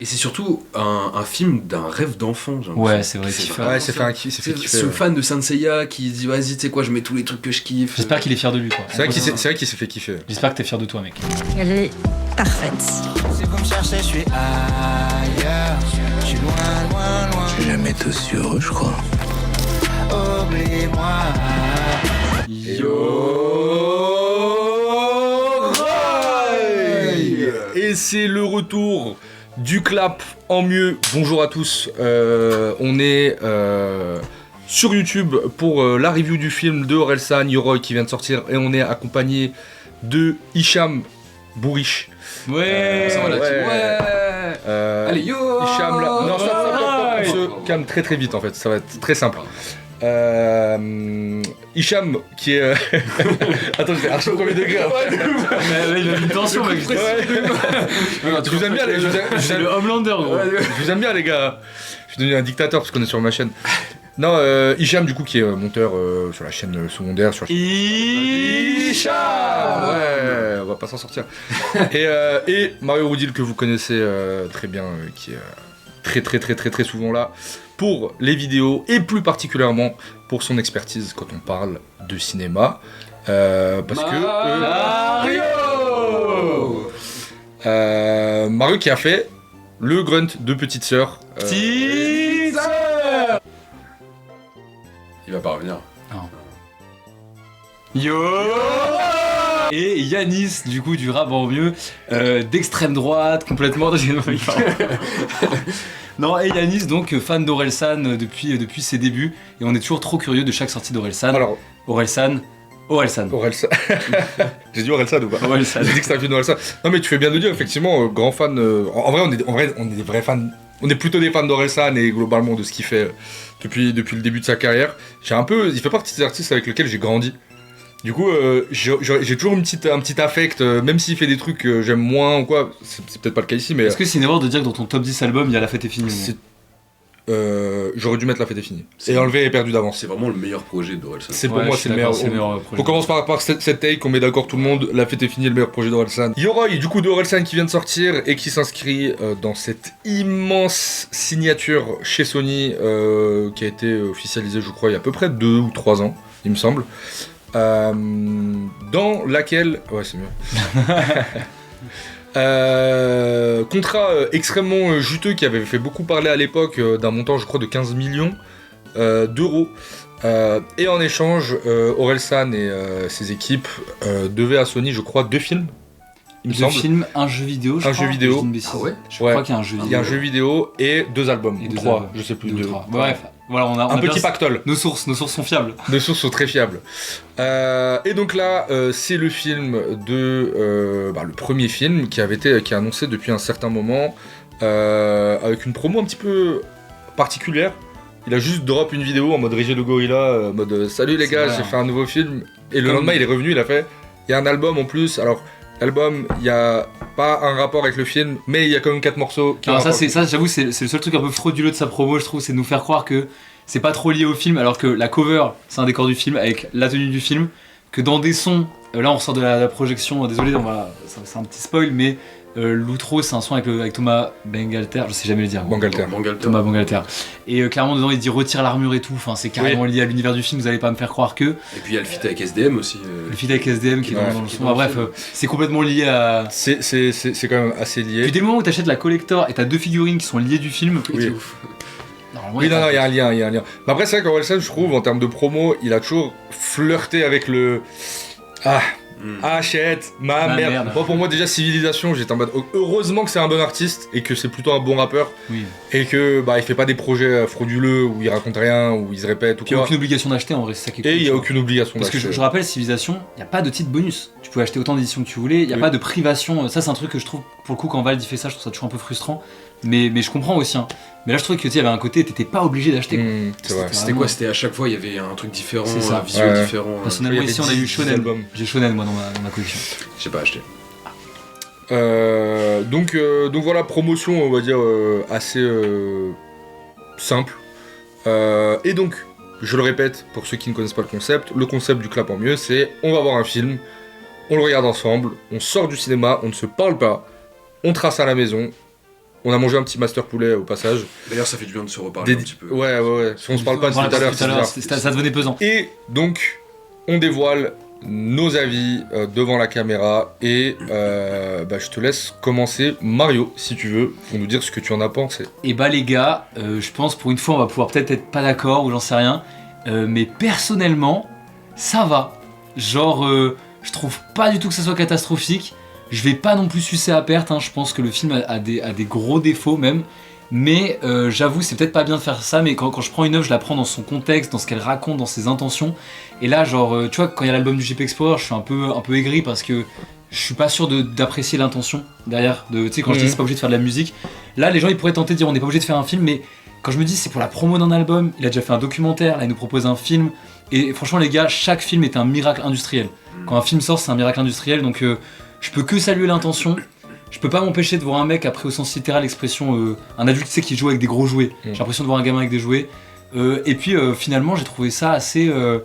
Et c'est surtout un film d'un rêve d'enfant. Ouais, c'est vrai. C'est fait kiffer. Ce fan de Saint Seiya qui dit vas-y, tu sais quoi, je mets tous les trucs que je kiffe. J'espère qu'il est fier de lui, quoi. C'est vrai qu'il s'est fait kiffer. J'espère que t'es fier de toi, mec. Elle est parfaite. Si vous me cherchez, je suis ailleurs. Je suis loin. J'ai jamais été aussi heureux, je crois. Oublie-moi. Et c'est le retour du clap en mieux. Bonjour à tous. On est sur YouTube pour la review du film de Orelsan, Yoroi qui vient de sortir. Et on est accompagné de Hicham Bouriche. Ouais, ça va là. Ouais. Allez, yo Hicham, là. Non, stop, on se calme très très vite en fait. Ça va être très simple. Hicham qui est. Attends, je vais archi au premier degré. Là, il a une tension, mec. Je vous aime bien, C'est le Homelander, gros. Je vous aime bien, les gars. Je suis devenu un dictateur parce qu'on est sur ma chaîne. Non, Hicham, du coup, qui est monteur sur la chaîne secondaire. Hicham. Ouais, on va pas s'en sortir. Et Mario Roudil, que vous connaissez très bien, qui est très souvent là pour les vidéos et plus particulièrement pour son expertise quand on parle de cinéma. Parce que Mario qui a fait le grunt de Petite Sœur. Petite Sœur. Il va pas revenir. Non. Yo. Et Yanis, du coup, du rap en mieux, d'extrême droite, complètement. Non, et Yanis, donc fan d'Orelsan depuis ses débuts, et on est toujours trop curieux de chaque sortie d'Orelsan. Alors, Orelsan. J'ai dit Orelsan ou pas? Orelsan. J'ai dit que c'était un film d'Orelsan. Non, mais tu fais bien de le dire, effectivement, grand fan. En vrai, on est des vrais fans. On est plutôt des fans d'Orelsan et globalement de ce qu'il fait depuis le début de sa carrière. Il fait partie des artistes avec lesquels j'ai grandi. Du coup, j'ai toujours un petit affect, même s'il fait des trucs que j'aime moins ou quoi, c'est peut-être pas le cas ici, mais... Est-ce que c'est une erreur de dire que dans ton top 10 album, il y a La Fête est finie? J'aurais dû mettre La Fête est finie. Et enlever et perdu d'avance. C'est vraiment le meilleur projet d'Orelsan. Pour moi, c'est le meilleur projet. On commence par cette take, on met d'accord tout le monde, La Fête est finie, le meilleur projet d'Orelsan. Yoroi, du coup, d'Orelsan qui vient de sortir et qui s'inscrit dans cette immense signature chez Sony, qui a été officialisée, je crois, il y a à peu près 2 ou 3 ans, il me semble. Dans laquelle... Ouais, c'est mieux. Contrat extrêmement juteux qui avait fait beaucoup parler à l'époque d'un montant, je crois, de 15 millions d'euros. Et en échange, Orelsan et ses équipes devaient à Sony, je crois, 2 films. Il me semble. 2 films, un jeu vidéo, je crois. Un jeu vidéo. Ah ouais. Je crois qu'il y a un jeu vidéo. Il y a un jeu vidéo et 2 albums. Et ou 3 albums. Je sais plus. 2. Bref, voilà, on a un petit pactole. Nos sources sont fiables. Nos sources sont très fiables. Et donc là, c'est le film le premier film qui est annoncé depuis un certain moment, avec une promo un petit peu particulière. Il a juste drop une vidéo en mode Régé le Gorilla, en mode salut les gars, j'ai fait un nouveau film. Et le lendemain, il est revenu, il y a un album en plus. Alors, l'album, il n'y a pas un rapport avec le film, mais il y a quand même 4 morceaux. Alors ça, j'avoue, c'est le seul truc un peu frauduleux de sa promo, je trouve, c'est de nous faire croire que c'est pas trop lié au film, alors que la cover, c'est un décor du film, avec la tenue du film, que dans des sons, là on ressort de la projection, désolé, c'est un petit spoil, mais l'outro, c'est un son avec Thomas Bangalter, je sais jamais le dire. Thomas Bangalter. Et clairement, dedans, il dit retire l'armure et tout, enfin, c'est carrément lié à l'univers du film, vous allez pas me faire croire que... Et puis il y a le feat avec SDM aussi. Le feat avec SDM qui est dans le son, bref, c'est complètement lié à... C'est quand même assez lié. Puis dès le moment où t'achètes la collector et t'as 2 figurines qui sont liées du film, oui. ouf. Il y a un lien. Mais après, c'est vrai qu'Orelsan, je trouve, en termes de promo, il a toujours flirté avec le... Shit, ma merde. Bon, pour moi, déjà, Civilisation, j'étais en mode heureusement que c'est un bon artiste et que c'est plutôt un bon rappeur. Oui. Et que il fait pas des projets frauduleux où il raconte rien, où il se répète ou quoi. Il n'y a aucune obligation d'acheter en vrai, c'est ça qui est cool. Et il n'y a aucune obligation d'acheter. Parce que je rappelle, Civilisation, il n'y a pas de titre bonus. Tu pouvais acheter autant d'éditions que tu voulais, il n'y a pas de privation. Ça, c'est un truc que je trouve, pour le coup, quand Valdi fait ça, je trouve ça toujours un peu frustrant. Mais je comprends aussi. Mais là, je trouvais que il y avait un côté, t'étais pas obligé d'acheter. C'est vrai. C'était quoi? C'était à chaque fois, il y avait un truc différent, un visuel différent. Personnellement, ici, on a eu Shonen. J'ai Shonen, moi, dans ma collection. J'ai pas acheté. Donc voilà, promotion, on va dire, assez simple. Et donc, je le répète, pour ceux qui ne connaissent pas le concept du clap en mieux, c'est on va voir un film, on le regarde ensemble, on sort du cinéma, on ne se parle pas, on trace à la maison, On a mangé un petit master poulet au passage. D'ailleurs, ça fait du bien de se reparler un petit peu. Ouais. Si on se parle pas depuis tout à l'heure, c'est bizarre. Ça devenait pesant. Et donc, on dévoile nos avis devant la caméra. Et je te laisse commencer. Mario, si tu veux, pour nous dire ce que tu en as pensé. Et bah les gars, je pense pour une fois on va pouvoir peut-être être pas d'accord ou j'en sais rien. Mais personnellement, ça va. Genre, je trouve pas du tout que ça soit catastrophique. Je vais pas non plus sucer à perte, je pense que le film a des gros défauts même. Mais j'avoue, c'est peut-être pas bien de faire ça, mais quand je prends une œuvre, je la prends dans son contexte, dans ce qu'elle raconte, dans ses intentions. Et là, genre, tu vois, quand il y a l'album du JP Explorer, je suis un peu aigri parce que je suis pas sûr d'apprécier l'intention derrière. Tu sais, quand je dis c'est pas obligé de faire de la musique. Là, les gens ils pourraient tenter de dire on n'est pas obligé de faire un film, mais quand je me dis c'est pour la promo d'un album, il a déjà fait un documentaire, là il nous propose un film. Et franchement, les gars, chaque film est un miracle industriel. Quand un film sort, c'est un miracle industriel, donc je peux que saluer l'intention. Je peux pas m'empêcher de voir un mec, après au sens littéral, l'expression un adulte tu sais, qui joue avec des gros jouets. J'ai l'impression de voir un gamin avec des jouets. Et puis finalement, j'ai trouvé ça assez. Je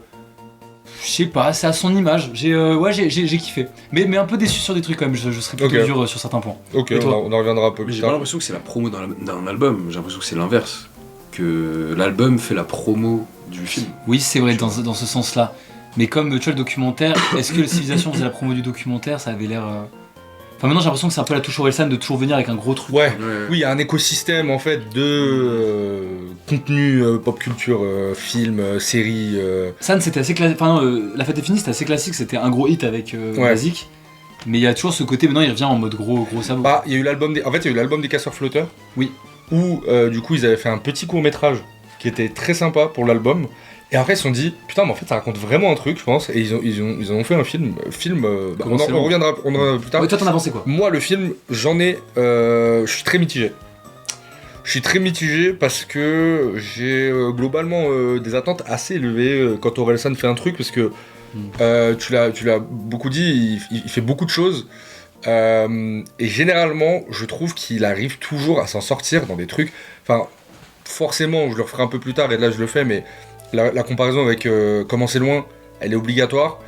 sais pas, c'est à son image. J'ai kiffé. Mais un peu déçu sur des trucs quand même, je serais plutôt dur sur certains points. Ok, on en reviendra un peu plus J'ai tard. pas l'impression que c'est la promo d'un album, j'ai l'impression que c'est l'inverse. Que l'album fait la promo du film. Oui, c'est vrai, dans ce sens-là. Mais comme tu vois le documentaire, est-ce que la civilisation faisait la promo du documentaire? Ça avait l'air. Enfin, maintenant j'ai l'impression que c'est un peu la touche Orelsan de toujours venir avec un gros truc. Ouais. Oui, il y a un écosystème en fait de contenu pop culture, films, séries. San, c'était assez classique. Enfin, La Fête est finie, c'était assez classique, c'était un gros hit avec Basique. Mais il y a toujours ce côté, maintenant il revient en mode gros sabot. Bah, il y a eu l'album des Casseurs Flotteurs. Oui. Où du coup ils avaient fait un petit court-métrage qui était très sympa pour l'album. Et après ils se sont dit putain mais en fait ça raconte vraiment un truc je pense et ils en ont fait un film on reviendra plus tard. Ouais, toi t'en as pensé quoi? Moi le film je suis très mitigé. Je suis très mitigé parce que j'ai globalement des attentes assez élevées quand Orelsan fait un truc parce que tu l'as beaucoup dit, il fait beaucoup de choses. Et généralement, je trouve qu'il arrive toujours à s'en sortir dans des trucs. Enfin, forcément, je le referai un peu plus tard, et là je le fais, mais la comparaison avec Comment c'est loin, elle est obligatoire.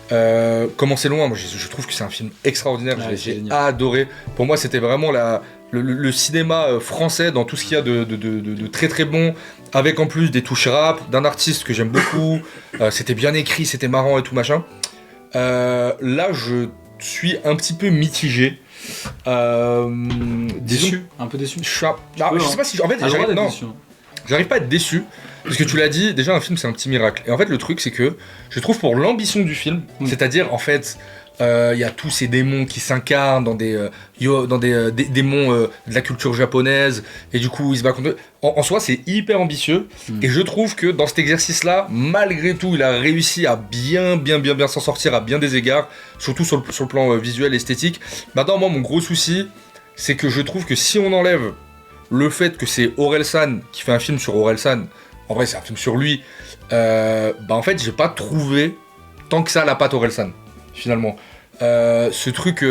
Comment c'est loin, moi je trouve que c'est un film extraordinaire, j'ai adoré. Pour moi, c'était vraiment le cinéma français dans tout ce qu'il y a de très très bon, avec en plus des touches rap, d'un artiste que j'aime beaucoup. C'était bien écrit, c'était marrant et tout machin. Là, je suis un petit peu mitigé. Déçu, un peu déçu. Je sais pas si en fait j'arrive pas à être déçu parce que tu l'as dit déjà un film c'est un petit miracle et en fait le truc c'est que je trouve pour l'ambition du film c'est-à-dire en fait il y a tous ces démons qui s'incarnent dans des démons de la culture japonaise et du coup ils se battent contre eux. En soi c'est hyper ambitieux et je trouve que dans cet exercice là malgré tout il a réussi à bien s'en sortir à bien des égards surtout sur le plan visuel esthétique. Maintenant moi mon gros souci c'est que je trouve que si on enlève le fait que c'est Orelsan qui fait un film sur Orelsan, en vrai c'est un film sur lui, en fait j'ai pas trouvé tant que ça la patte Orelsan finalement. Ce truc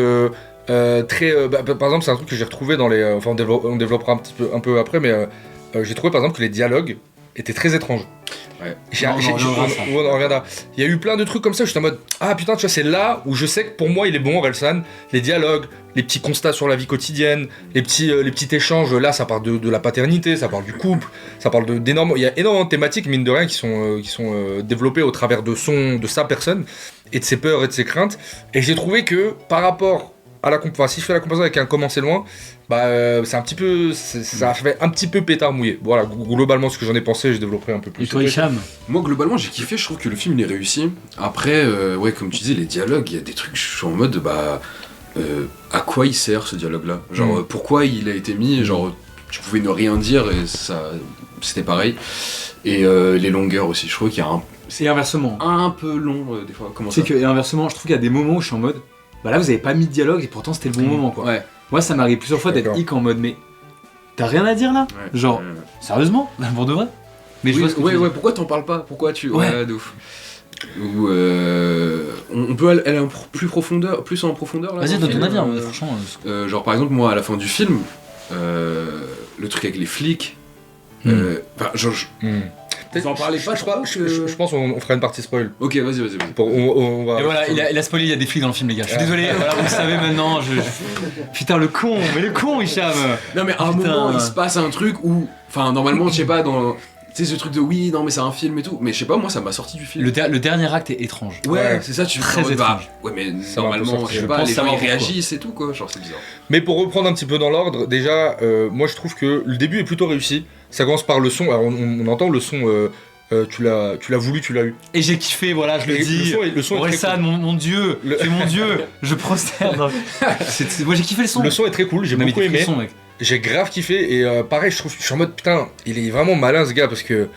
très... par exemple c'est un truc que j'ai retrouvé dans les... on développera un peu après, mais j'ai trouvé par exemple que les dialogues étaient très étranges. Ouais. On reviendra. Il y a eu plein de trucs comme ça, j'étais en mode ah putain tu vois c'est là où je sais que pour moi il est bon Orelsan, les dialogues, les petits constats sur la vie quotidienne, les petits échanges, là ça parle de la paternité, ça parle du couple, ça parle d'énormes, il y a énormément de thématiques mine de rien qui sont développées au travers de sa personne et de ses peurs et de ses craintes et j'ai trouvé que par rapport à si je fais la comparaison avec un Comment c'est loin, c'est un petit peu, ça fait un petit peu pétard mouillé. Voilà, globalement ce que j'en ai pensé, je développerai un peu plus. Et toi Hicham? Moi globalement j'ai kiffé, je trouve que le film il est réussi. Après, comme tu disais, les dialogues, il y a des trucs, je suis en mode à quoi il sert ce dialogue-là? Genre pourquoi il a été mis, genre tu pouvais ne rien dire et ça, c'était pareil. Et les longueurs aussi, je trouve qu'il y a c'est inversement. Un peu long des fois. Comment ça? C'est que, et inversement, je trouve qu'il y a des moments où je suis en mode là vous avez pas mis de dialogue et pourtant c'était le bon moment quoi. Ouais. Moi ça m'arrive plusieurs fois d'être hic en mode mais t'as rien à dire là? Genre sérieusement? Pour de vrai? Mais je vois ce que pourquoi t'en parles pas? Pourquoi tu... Ouais, de ouf. Ou on peut aller plus en profondeur là. Vas-y donne ton avis franchement. Genre par exemple moi à la fin du film, le truc avec les flics, Vous en parlez pas trop Je pense qu'on fera une partie spoil. Ok, vas-y. On va... Et voilà, il a spoilé, il y a des flics dans le film, les gars. Je suis désolé, voilà, vous le savez maintenant. Putain, le con, Hicham. Non, mais à un Putain. moment, il se passe un truc où. Enfin, normalement, je sais pas, dans. Tu sais, ce truc de oui, non, mais c'est un film et tout. Mais je sais pas, moi, ça m'a sorti du film. Le dernier acte est étrange. Ouais, c'est ça, tu Très fais étrange. Ouais, mais Ça va un peu normalement, sortir. je sais Je pas, pense les gens savoir ils pourquoi. réagissent et tout, quoi. Genre, c'est bizarre. Mais pour reprendre un petit peu dans l'ordre, déjà, moi je trouve que le début est plutôt réussi. Ça commence par le son. Alors on entend le son. Tu l'as voulu, tu l'as eu. Et j'ai kiffé, voilà, je le Et dis. le son est très Orelsan, cool. mon dieu, tu es mon dieu, je prosterne. Moi j'ai kiffé le son. Le son est très cool, j'ai Non, mais beaucoup t'as kiffé aimé. le son, mec. J'ai grave kiffé et pareil, je suis en mode putain, il est vraiment malin ce gars parce que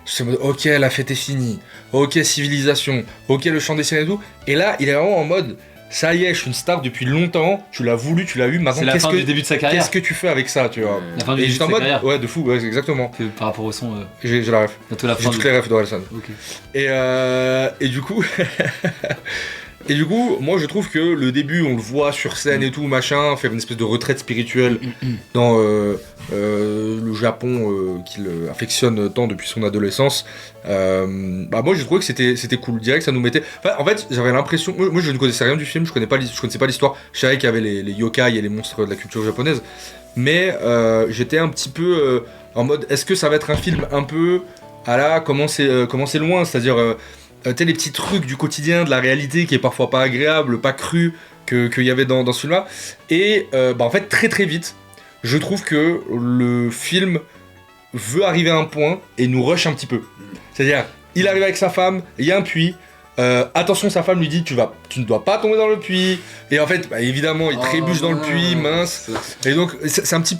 je suis en mode ok, la fête est finie, ok, civilisation, ok, le chant des sirènes et tout. Et là, il est vraiment en mode ça y est, je suis une star depuis longtemps, tu l'as voulu, tu l'as eu, maintenant C'est la fin du début de sa carrière. qu'est-ce que tu fais avec ça, tu vois. La fin du Et début de j'étais sa en mode carrière. ouais, de fou, ouais, exactement. Que par rapport au son, J'ai la ref. bientôt la J'ai fin. toutes les refs d'Orelsan. Ok. Et du coup, et du coup, moi je trouve que le début, on le voit sur scène et tout, machin, faire une espèce de retraite spirituelle dans le Japon qu'il affectionne tant depuis son adolescence. Bah moi j'ai trouvé que c'était cool. Direct, ça nous mettait. Enfin, en fait, j'avais l'impression. Moi je ne connaissais rien du film, je connaissais pas l'histoire. Je savais qu'il y avait les yokai et les monstres de la culture japonaise, mais j'étais un petit peu en mode, est-ce que ça va être un film un peu à la comment c'est loin, c'est-à-dire tu sais, les petits trucs du quotidien, de la réalité qui est parfois pas agréable, pas cru, qu'il y avait dans ce film-là. Et bah en fait, très très vite, je trouve que le film veut arriver à un point et nous rush un petit peu. C'est-à-dire, il arrive avec sa femme, il y a un puits. Attention, sa femme lui dit tu ne dois pas tomber dans le puits. Et en fait, bah, évidemment, il trébuche dans le puits, mince. Et donc, c'est un petit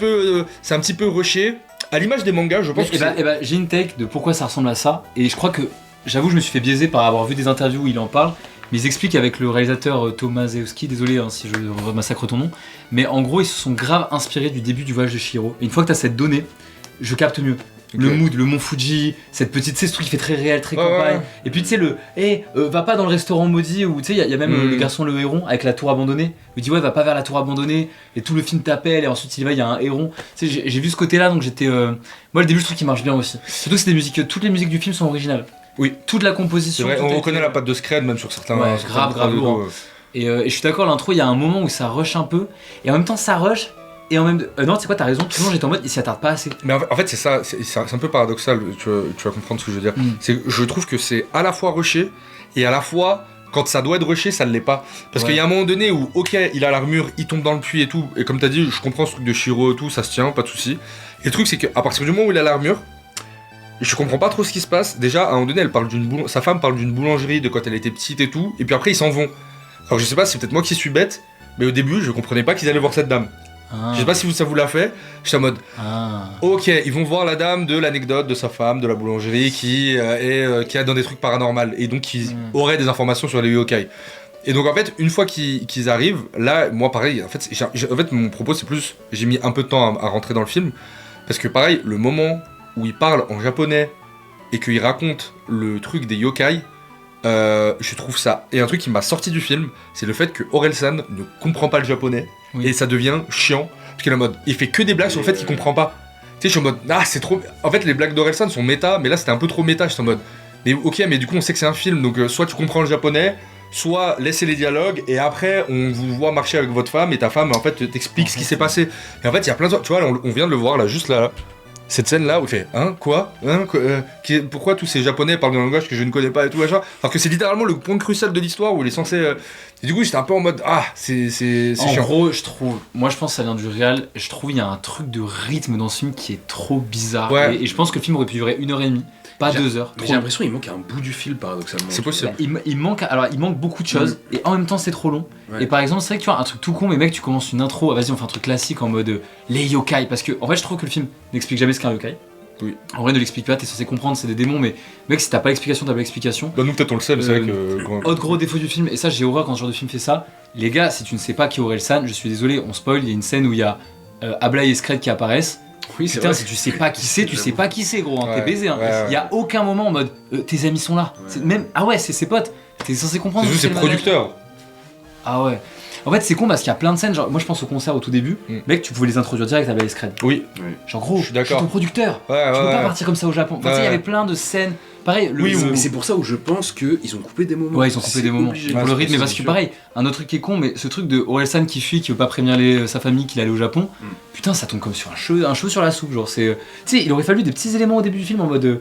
peu rushé. À l'image des mangas, je pense que J'ai une take de pourquoi ça ressemble à ça. Et je crois que, j'avoue, je me suis fait biaiser par avoir vu des interviews où il en parle. Mais ils expliquent avec le réalisateur Tomaszewski, désolé hein, si je massacre ton nom. Mais en gros, ils se sont grave inspirés du début du voyage de Chihiro. Et une fois que tu as cette donnée, je capte mieux. Le mood, le mont Fuji, cette petite, tu sais, ce truc qui fait très réel, très campagne. Ouais. Et puis tu sais, va pas dans le restaurant maudit où tu sais, il y a même le garçon, le héron, avec la tour abandonnée. Il dit, ouais, va pas vers la tour abandonnée. Et tout le film t'appelle, et ensuite il y va, il y a un héron. Tu sais, j'ai vu ce côté-là, donc j'étais. Moi, le début, je trouve qu'il marche bien aussi. Surtout que c'est des musiques, toutes les musiques du film sont originales. Oui. Toute la c'est composition. vrai, tout on a reconnaît été- la patte de Scred même sur certains. Ouais, certains grave de lourd, dos, Et je suis d'accord, l'intro, il y a un moment où ça rush un peu. Et en même temps, ça rush. Et en même non, tu sais quoi, t'as raison, tout le long j'étais en mode, il s'y attarde pas assez. Mais en fait, c'est ça, c'est un peu paradoxal, tu vas comprendre ce que je veux dire. C'est que je trouve que c'est à la fois rushé, et à la fois, quand ça doit être rushé, ça ne l'est pas. Parce Ouais. qu'il y a un moment donné où, ok, il a l'armure, il tombe dans le puits et tout, et comme t'as dit, je comprends ce truc de Shiro et tout, ça se tient, pas de soucis. Et le truc, c'est qu'à partir du moment où il a l'armure, je comprends pas trop ce qui se passe. Déjà, à un moment donné, sa femme parle d'une boulangerie de quand elle était petite et tout, et puis après, ils s'en vont. Alors je sais pas, c'est peut-être moi qui suis bête, mais au début, je comprenais pas qu'ils allaient voir cette dame. Je sais pas si ça vous l'a fait, j'étais en mode, ok, ils vont voir la dame de l'anecdote de sa femme, de la boulangerie, qui a dans des trucs paranormaux, et donc qui aurait des informations sur les yokai. Et donc en fait, une fois qu'ils arrivent, là, moi pareil, en fait mon propos c'est plus, j'ai mis un peu de temps à rentrer dans le film, parce que pareil, le moment où il parle en japonais, et qu'il raconte le truc des yokai, je trouve ça, et un truc qui m'a sorti du film, c'est le fait que Orelsan ne comprend pas le japonais, Oui. et ça devient chiant, parce qu'il est en mode, il fait que des blagues sur le fait qu'il comprend pas. Tu sais, je suis en mode, ah c'est trop... En fait les blagues d'Orelsan sont méta, mais là c'était un peu trop méta, je suis en mode, mais ok, mais du coup on sait que c'est un film, donc soit tu comprends le japonais, soit laissez les dialogues, et après on vous voit marcher avec votre femme, et ta femme en fait t'explique ce qui s'est passé. Et en fait il y a plein de... Tu vois, là, on vient de le voir là, juste là. Cette scène là où il fait pourquoi tous ces japonais parlent un langage que je ne connais pas et tout machin, alors que c'est littéralement le point crucial de l'histoire où il est censé et du coup j'étais un peu en mode c'est En chiant. gros, je trouve, moi je pense que ça vient du réel, je trouve il y a un truc de rythme dans ce film qui est trop bizarre. Ouais. Et je pense que le film aurait pu durer 1h30, pas 2 heures. Mais j'ai l'impression qu'il manque un bout du fil, paradoxalement. C'est possible. Il manque beaucoup de choses et en même temps c'est trop long. Ouais. Et par exemple, c'est vrai que tu vois un truc tout con, mais mec, tu commences une intro, vas-y, on fait un truc classique en mode les yokai, parce que en fait, je trouve que le film n'explique jamais ce qu'est un yokai. Oui. En vrai, ne l'explique pas, t'es censé comprendre, c'est des démons, mais mec, si t'as pas l'explication, t'as pas l'explication. Bah nous peut-être on le sait, mais c'est vrai que Autre gros défaut du film, et ça j'ai horreur quand ce genre de film fait ça, les gars, si tu ne sais pas qui est Orelsan, je suis désolé, on spoil, il y a une scène où il y a Ablaï et Scred qui apparaissent. Oui, c'est Putain, vrai. si tu sais pas qui c'est, tu sais pas qui c'est, gros, hein, Ouais, t'es baisé. Hein. ouais. Il y a aucun moment en mode tes amis sont là. Ouais. C'est même, ah ouais, c'est ses potes, t'es censé comprendre. c'est juste que ses le manège. producteurs. Ah ouais. En fait, c'est con parce qu'il y a plein de scènes. Genre, moi, je pense au concert au tout début. Mec, tu pouvais les introduire direct à Blaze Cred. Oui. Genre, gros, Je je suis suis d'accord. ton producteur. Ouais, Tu peux ouais, pas ouais. partir comme ça au Japon. Enfin, tu sais, il y avait plein de scènes. Pareil, Mais c'est pour ça où je pense qu'ils ont coupé des moments. Ouais, ils ont coupé C'est des moments obligé. pour le Ouais, rythme, mais parce que sûr. pareil, un autre truc qui est con, mais ce truc de Orelsan qui fuit, qui veut pas prévenir sa famille qu'il allait au Japon, putain, ça tombe comme sur un cheveu sur la soupe. Genre, c'est. Tu sais, il aurait fallu des petits éléments au début du film en mode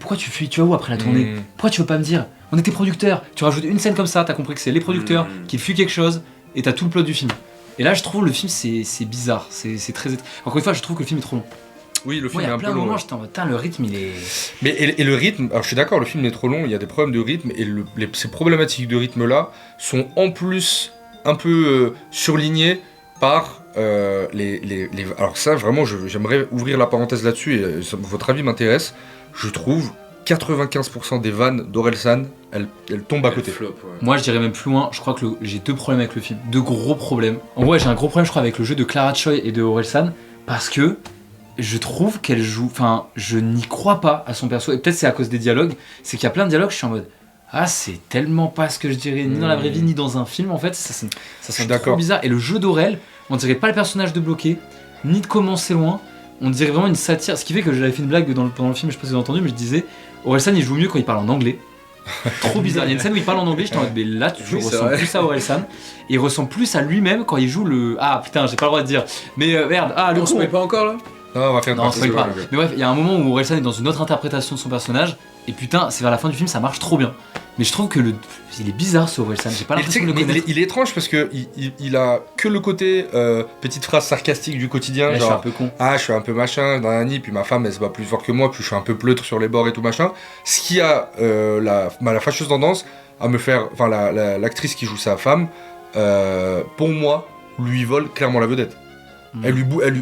pourquoi tu fuis, tu vas où après la tournée Pourquoi tu veux pas me dire On était producteurs, tu rajoutes une scène comme ça, t'as compris que c'est les producteurs qui fuient quelque chose, et t'as tout le plot du film. Et là, je trouve le film, c'est bizarre, c'est très. Encore une fois, je trouve que le film est trop long. Oui, le film Moi, il y est a un plein peu de long. moments, Ouais. j'étais en mode, putain, le rythme, il est. Mais et le rythme, alors je suis d'accord, le film est trop long, il y a des problèmes de rythme, et ces problématiques de rythme-là sont en plus un peu surlignées par Alors ça, vraiment, j'aimerais ouvrir la parenthèse là-dessus, et votre avis m'intéresse. Je trouve 95% des vannes d'Orelsan, elles tombent à côté. Flop, ouais. Moi, je dirais même plus loin, je crois que j'ai deux problèmes avec le film. Deux gros problèmes. En vrai, j'ai un gros problème, je crois, avec le jeu de Clara Choi et de Orelsan, parce que je trouve qu'elle joue. Enfin, je n'y crois pas à son perso, et peut-être c'est à cause des dialogues, c'est qu'il y a plein de dialogues, je suis en mode. Ah, c'est tellement pas ce que je dirais, ni dans la vraie vie, ni dans un film, en fait, ça sonne trop d'accord. bizarre. Et le jeu d'Aurel, on dirait pas le personnage de Bloqué, ni de Comment c'est loin, on dirait vraiment une satire. Ce qui fait que j'avais fait une blague pendant le film, je sais pas si vous avez entendu, mais je disais, Orelsan il joue mieux quand il parle en anglais. Trop bizarre. Il y a une scène où il parle en anglais, j'étais en mode, mais là tu Oui, c'est ressembles vrai. plus à Orelsan, et il ressemble plus à lui-même quand il joue le. Ah putain, j'ai pas le droit de dire. Mais merde, le On se con. met pas encore là Non, on va faire une Non, partie, spoil pas. ouais. Mais bref, il y a un moment où Orelsan est dans une autre interprétation de son personnage, et putain, c'est vers la fin du film, ça marche trop bien. Mais je trouve que il est bizarre ce Orelsan, j'ai pas Et tu sais l'impression de le que- mais connaître. il est étrange parce que il a que le côté petite phrase sarcastique du quotidien, Ouais, je suis un genre peu con. ah je suis un peu machin, nanani, puis ma femme elle se bat plus fort que moi, puis je suis un peu pleutre sur les bords et tout machin. Ce qui a la fâcheuse tendance à me faire, enfin l'actrice qui joue sa femme, pour moi, lui vole clairement la vedette.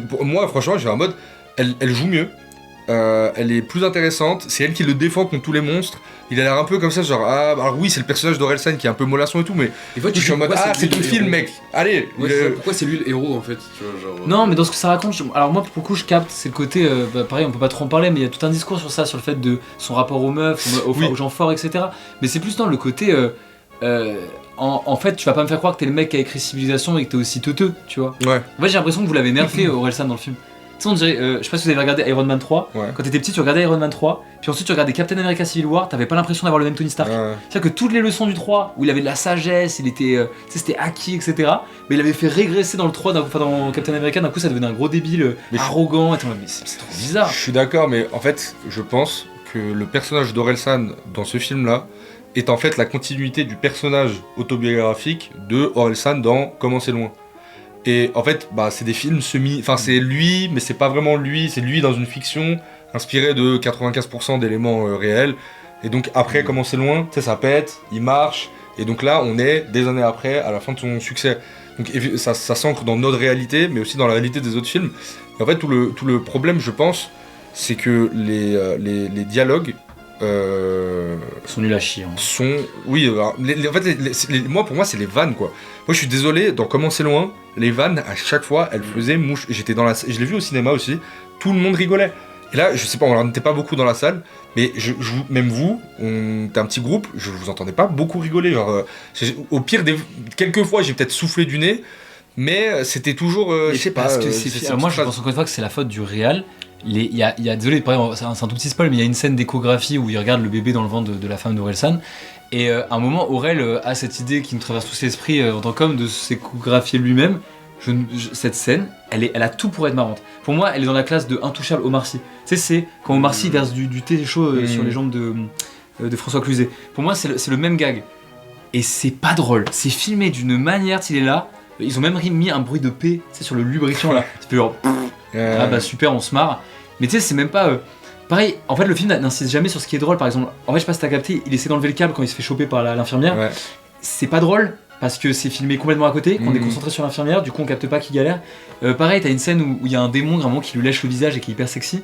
Pour moi franchement j'ai un mode, elle joue mieux. Elle est plus intéressante, c'est elle qui le défend contre tous les monstres. Il a l'air un peu comme ça, genre ah, alors oui, c'est le personnage d'Orelsan qui est un peu mollasson et tout, mais Des fois, je suis en mode ah, c'est ton film, mec. Allez, Ouais, c'est ça. Pourquoi c'est lui le héros en fait tu vois, genre, Non, mais dans ce que ça raconte, alors moi pour le coup je capte, c'est le côté, pareil on peut pas trop en parler, mais il y a tout un discours sur ça, sur le fait de son rapport aux meufs, aux gens forts, etc. Mais c'est plus dans le côté, en fait tu vas pas me faire croire que t'es le mec qui a écrit Civilisation et que t'es aussi teuteux, tu vois. Ouais. En fait j'ai l'impression que vous l'avez nerfé Orelsan dans le film. Tu sais on dirait, je sais pas si vous avez regardé Iron Man 3, Ouais. quand t'étais petit tu regardais Iron Man 3, puis ensuite tu regardais Captain America Civil War, t'avais pas l'impression d'avoir le même Tony Stark. Ouais. C'est-à-dire que toutes les leçons du 3, où il avait de la sagesse, il était, tu sais, c'était acquis, etc. Mais il avait fait régresser dans le 3, dans Captain America, d'un coup ça devenait un gros débile, Mais arrogant, et t'es en mode, mais c'est trop bizarre. Je suis d'accord, mais en fait, je pense que le personnage d'Orelsan dans ce film-là est en fait la continuité du personnage autobiographique de Orelsan dans Comment c'est loin. Et en fait, bah, c'est des films enfin c'est lui, mais c'est pas vraiment lui, c'est lui dans une fiction inspirée de 95% d'éléments réels. Et donc après Comment c'est loin, tu sais, ça pète, il marche, et donc là on est des années après, à la fin de son succès. Donc ça s'ancre dans notre réalité, mais aussi dans la réalité des autres films. Et en fait, tout le problème, je pense, c'est que les dialogues Ils sont nuls à chier. Hein. sont... Oui, alors, en fait, moi, pour moi, c'est les vannes, quoi. Moi, je suis désolé, dans Comment c'est loin, les vannes, à chaque fois, elles faisaient mouche. J'étais dans je l'ai vu au cinéma aussi, tout le monde rigolait. Et là, je sais pas, on n'était pas beaucoup dans la salle, mais même vous, on était un petit groupe, je vous entendais pas beaucoup rigoler. Genre, au pire, quelques fois, j'ai peut-être soufflé du nez, mais c'était toujours, je sais pas. Parce que alors moi je pense encore une fois que c'est la faute du réal. Il y a, désolé, par exemple, c'est un tout petit spoil, mais il y a une scène d'échographie où il regarde le bébé dans le ventre de la femme d'Orelsan. Et à un moment, Aurel a cette idée qui me traverse tous l'esprit en tant qu'homme de s'échographier lui-même. Cette scène, elle a tout pour être marrante. Pour moi, elle est dans la classe de Intouchable Omar Sy. Tu sais, c'est quand Omar Sy verse du thé chaud sur les jambes de François Cluzet. Pour moi, c'est le même gag. Et c'est pas drôle. C'est filmé d'une manière, il est là. Ils ont même mis un bruit de paix, tu sais, sur le lubrifiant là. C'est genre, ah bah super, on se marre. Mais tu sais, c'est même pas. Pareil, en fait, le film n'insiste jamais sur ce qui est drôle. Par exemple, en fait, je sais pas si t'as capté, il essaie d'enlever le câble quand il se fait choper par l'infirmière. Ouais. C'est pas drôle parce que c'est filmé complètement à côté, qu'on est concentré sur l'infirmière, du coup on capte pas qu'il galère. Pareil, t'as une scène où il y a un démon vraiment qui lui lèche le visage et qui est hyper sexy.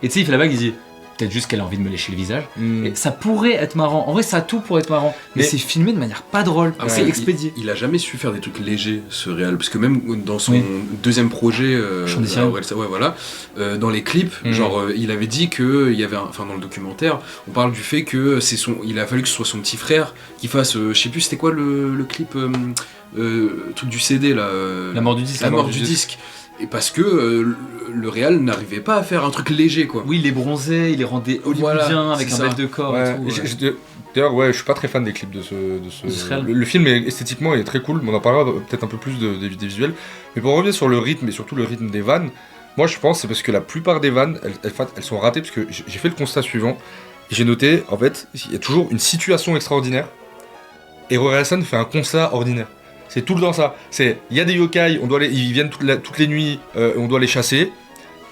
Et tu sais, il fait la blague, il dit peut-être juste qu'elle a envie de me lécher le visage. Et ça pourrait être marrant. En vrai, ça a tout pour être marrant. Mais c'est filmé de manière pas drôle. Ah, c'est expédié. Il a jamais su faire des trucs légers, ce réal, parce que même dans son deuxième projet, Chant des sirènes. ouais, voilà, dans les clips, genre, il avait dit que il y avait, enfin, dans le documentaire, on parle du fait que il a fallu que ce soit son petit frère qui fasse, je sais plus, c'était quoi le clip le truc du CD là. La mort du disque. La mort du disque. Et parce que le réal n'arrivait pas à faire un truc léger quoi. Oui, il les bronzait, il les rendait hollywoodiens Voilà, avec c'est un ça. bel de corps Ouais, et tout. D'ailleurs, ouais, je suis pas très fan des clips de ce. Israël. Le film est esthétiquement il est très cool, mais on en parlera peut-être un peu plus des visuels. Mais pour revenir sur le rythme et surtout le rythme des vannes, moi je pense que c'est parce que la plupart des vannes elles sont ratées parce que j'ai fait le constat suivant. Et j'ai noté, en fait, il y a toujours une situation extraordinaire et Orelsan fait un constat ordinaire. C'est tout le temps ça. C'est, il y a des yokai, ils viennent toutes les nuits, on doit les chasser.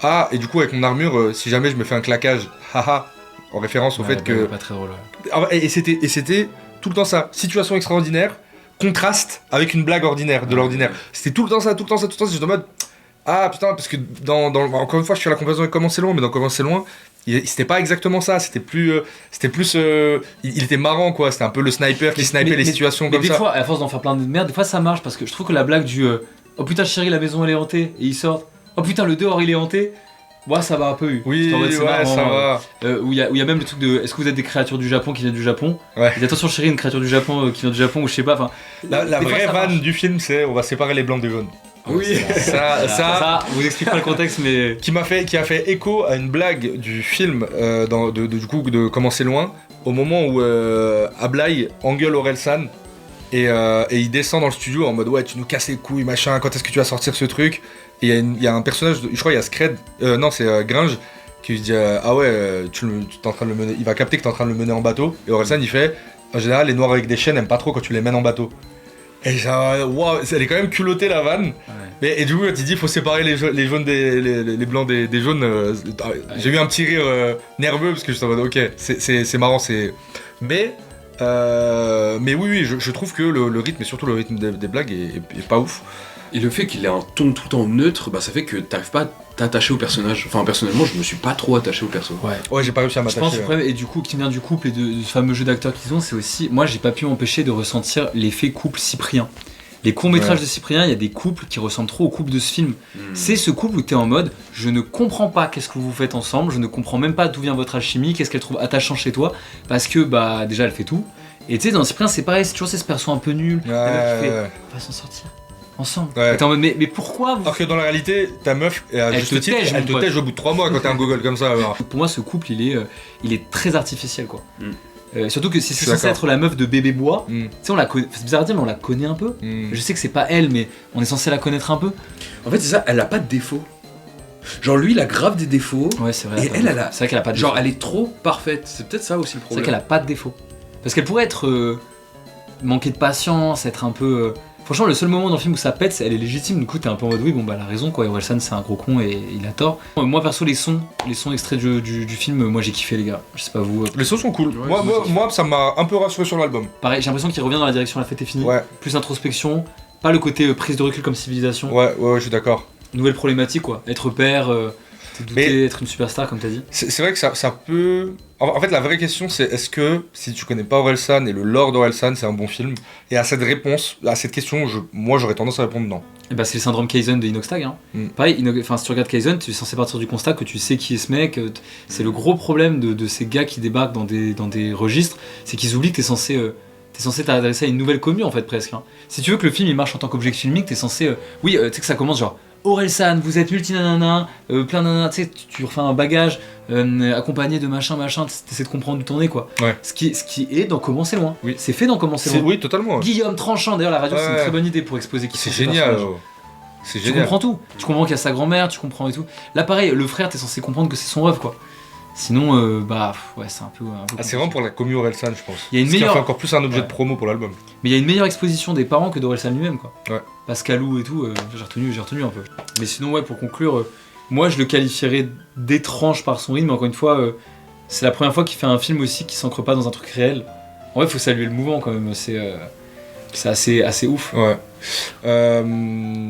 Ah, et du coup, avec mon armure, si jamais je me fais un claquage, haha, en référence au fait que. Pas très drôle. Ah ouais, et c'était tout le temps ça. Situation extraordinaire, contraste avec une blague ordinaire, de l'ordinaire. C'était tout le temps ça. J'étais en mode. Ah putain, parce que encore une fois, je fais la comparaison avec Comment c'est loin, mais dans Comment c'est loin, c'était pas exactement ça. C'était plus. Il était marrant quoi. C'était un peu le sniper qui snipait les situations comme mais ça. des fois, à force d'en faire plein de merde, des fois ça marche parce que je trouve que la blague du oh putain, chérie, la maison elle est hantée, et ils sortent. Oh putain, le dehors il est hanté. Ouais, ça va un peu eu. Oui, En mode, c'est ouais, marrant, ça va. Où il y a même le truc de est-ce que vous êtes des créatures du Japon qui viennent du Japon. Ouais. Et attention chérie, une créature du Japon qui vient du Japon ou je sais pas. Enfin, La des fois, vraie ça vanne marche. du film, c'est on va séparer les blancs des jaunes. Oui. Ça, vous explique pas le contexte, mais qui a fait écho à une blague du film du coup de Comment c'est loin, au moment où Ablai engueule Orelsan et il descend dans le studio en mode ouais tu nous casses les couilles machin, quand est-ce que tu vas sortir ce truc, et il y a un personnage, je crois il y a Scred, non c'est Gringe qui lui dit ah ouais t'es en train de le mener, il va capter que t'es en train de le mener en bateau, et Orelsan il fait en général les noirs avec des chaînes aiment pas trop quand tu les mènes en bateau. Et genre, wow, elle est quand même culottée la vanne. Ouais. Et du coup, quand il dit faut séparer les jaunes les blancs des jaunes, j'ai eu un petit rire nerveux parce que je suis en mode ok, c'est marrant, mais oui, je trouve que le rythme et surtout le rythme des blagues est pas ouf. Et le fait qu'il ait un ton tout le temps neutre, bah ça fait que t'arrives pas à t'attacher au personnage. Enfin personnellement je me suis pas trop attaché au perso. Ouais, j'ai pas réussi à je m'attacher. pense que le problème, et du coup qui vient du couple et de ce fameux jeu d'acteurs qu'ils ont, c'est aussi moi j'ai pas pu m'empêcher de ressentir l'effet couple Cyprien. Les courts-métrages de Cyprien, il y a des couples qui ressemblent trop au couple de ce film. C'est ce couple où t'es en mode je ne comprends pas qu'est-ce que vous faites ensemble, je ne comprends même pas d'où vient votre alchimie, qu'est-ce qu'elle trouve attachant chez toi, parce que bah déjà elle fait tout. Et tu sais dans Cyprien c'est pareil, c'est toujours ce perso un peu nul, le mec qui fait on va s'en sortir ensemble. Ouais. Et t'es en mode mais pourquoi vous... Alors que dans la réalité, ta meuf, elle te tège au bout de 3 mois quand t'es un gogol comme ça. Alors. Pour moi ce couple il est très artificiel quoi. Surtout que c'est suis censé d'accord. être la meuf de Bébé Bois. Tu sais, on la connaît. C'est bizarre à dire, mais on la connaît un peu. Je sais que c'est pas elle, mais on est censé la connaître un peu. En fait c'est ça, elle a pas de défaut. Genre lui il a grave des défauts. Ouais, c'est vrai. Et elle a. C'est vrai qu'elle a pas de défaut. Genre elle est trop parfaite. C'est peut-être ça aussi le C'est problème. vrai qu'elle a pas de défaut. Parce qu'elle pourrait être manquer de patience, être un peu. Franchement, le seul moment dans le film où ça pète, elle est légitime. Du coup, t'es un peu en mode oui, bon bah elle a raison quoi. Orelsan c'est un gros con et il a tort. Moi perso, les sons extraits du film, moi j'ai kiffé les gars. Je sais pas vous. Les sons sont cool. Ouais, Moi, ça m'a un peu rassuré sur l'album. Pareil, j'ai l'impression qu'il revient dans la direction la fête est finie. Ouais, Plus introspection, pas le côté prise de recul comme civilisation. ouais, je suis d'accord. Nouvelle problématique quoi. Être père, te douter, Mais- être une superstar comme t'as dit. C'est vrai que ça peut. En fait, la vraie question, c'est est-ce que si tu connais pas Orelsan et le lore d'Orelsan, c'est un bon film? Et à cette réponse, à cette question, moi j'aurais tendance à répondre non. Et bah c'est le syndrome Kaizen de Inoxtag. Hein. Pareil, si tu regardes Kaizen, tu es censé partir du constat que tu sais qui est ce mec. C'est le gros problème de ces gars qui débarquent dans des registres, c'est qu'ils oublient que t'es censé t'adresser à une nouvelle commu en fait presque. Hein. Si tu veux que le film il marche en tant qu'objet filmique, t'es censé... tu sais que ça commence genre... Orelsan, vous êtes multi-nanana, plein nanana, tu sais, tu refais un bagage accompagné de machin, t'essaies de comprendre d'où t'en es quoi. Ouais. Ce qui est dans Comment c'est loin. Oui. C'est fait dans Comment c'est loin. Oui, totalement. Ouais. Guillaume Tranchant, d'ailleurs la radio c'est une Ouais. très bonne idée pour exposer qui C'est sont ces génial. personnages. C'est Tu génial. comprends tout. Tu comprends qu'il y a sa grand-mère, tu comprends et tout. Là pareil, le frère t'es censé comprendre que c'est son rêve quoi. Sinon, ouais c'est un peu C'est vraiment pour la commu Orelsan, je pense. Il y a une Ce qui en meilleure- fait encore plus un objet Ouais. de promo pour l'album. Mais il y a une meilleure exposition des parents que d'Orelsan lui-même quoi. Ouais. Pascalou et tout, j'ai retenu un peu. Mais sinon ouais pour conclure, moi je le qualifierais d'étrange par son rythme, encore une fois, c'est la première fois qu'il fait un film aussi qui s'ancre pas dans un truc réel. En vrai faut saluer le mouvement quand même, c'est assez ouf. Ouais.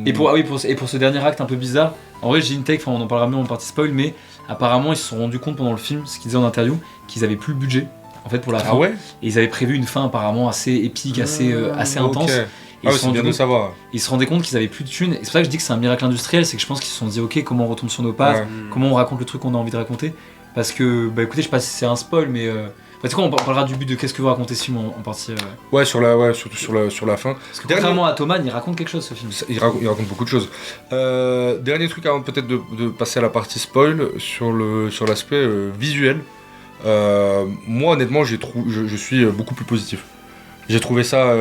Et pour ce dernier acte un peu bizarre, en vrai j'ai une take, on en parlera mieux en partie spoil, mais apparemment ils se sont rendus compte pendant le film, ce qu'ils disaient en interview, qu'ils avaient plus le budget en fait pour la fin. Ah ouais. Et ils avaient prévu une fin apparemment assez épique, assez intense. Ok. Et Ah ils ouais, se c'est sont bien de rendus- savoir. Ils se rendaient compte qu'ils avaient plus de thunes. Et c'est pour ça que je dis que c'est un miracle industriel, c'est que je pense qu'ils se sont dit ok comment on retombe sur nos pattes, Ouais. comment on raconte le truc qu'on a envie de raconter. Parce que, bah écoutez, je sais pas si c'est un spoil, mais. Bah, tu sais quoi, on parlera du but de qu'est-ce que vous racontez ce film en partie. Ouais, surtout sur la fin. Parce que contrairement à Thomas, il raconte quelque chose ce film. Il raconte beaucoup de choses. Dernier truc avant peut-être de passer à la partie spoil sur l'aspect visuel. Moi honnêtement je suis beaucoup plus positif. J'ai trouvé ça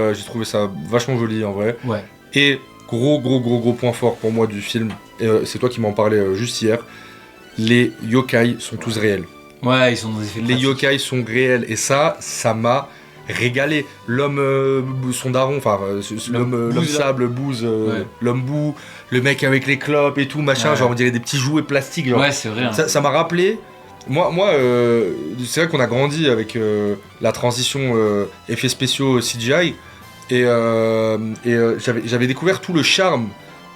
vachement joli en vrai. Ouais. Et gros point fort pour moi du film. C'est toi qui m'en parlais juste hier. Les yokai sont tous réels. Ouais, ils sont dans des effets Les pratiques. yokai sont réels et ça m'a régalé. L'homme son daron, enfin l'homme Booze, sable, Booze, Ouais. l'homme boue, le mec avec les clopes et tout machin, Ouais. genre on dirait des petits jouets plastiques. Genre. Ouais, c'est vrai. Hein. Ça m'a rappelé. Moi c'est vrai qu'on a grandi avec la transition effets spéciaux CGI et j'avais découvert tout le charme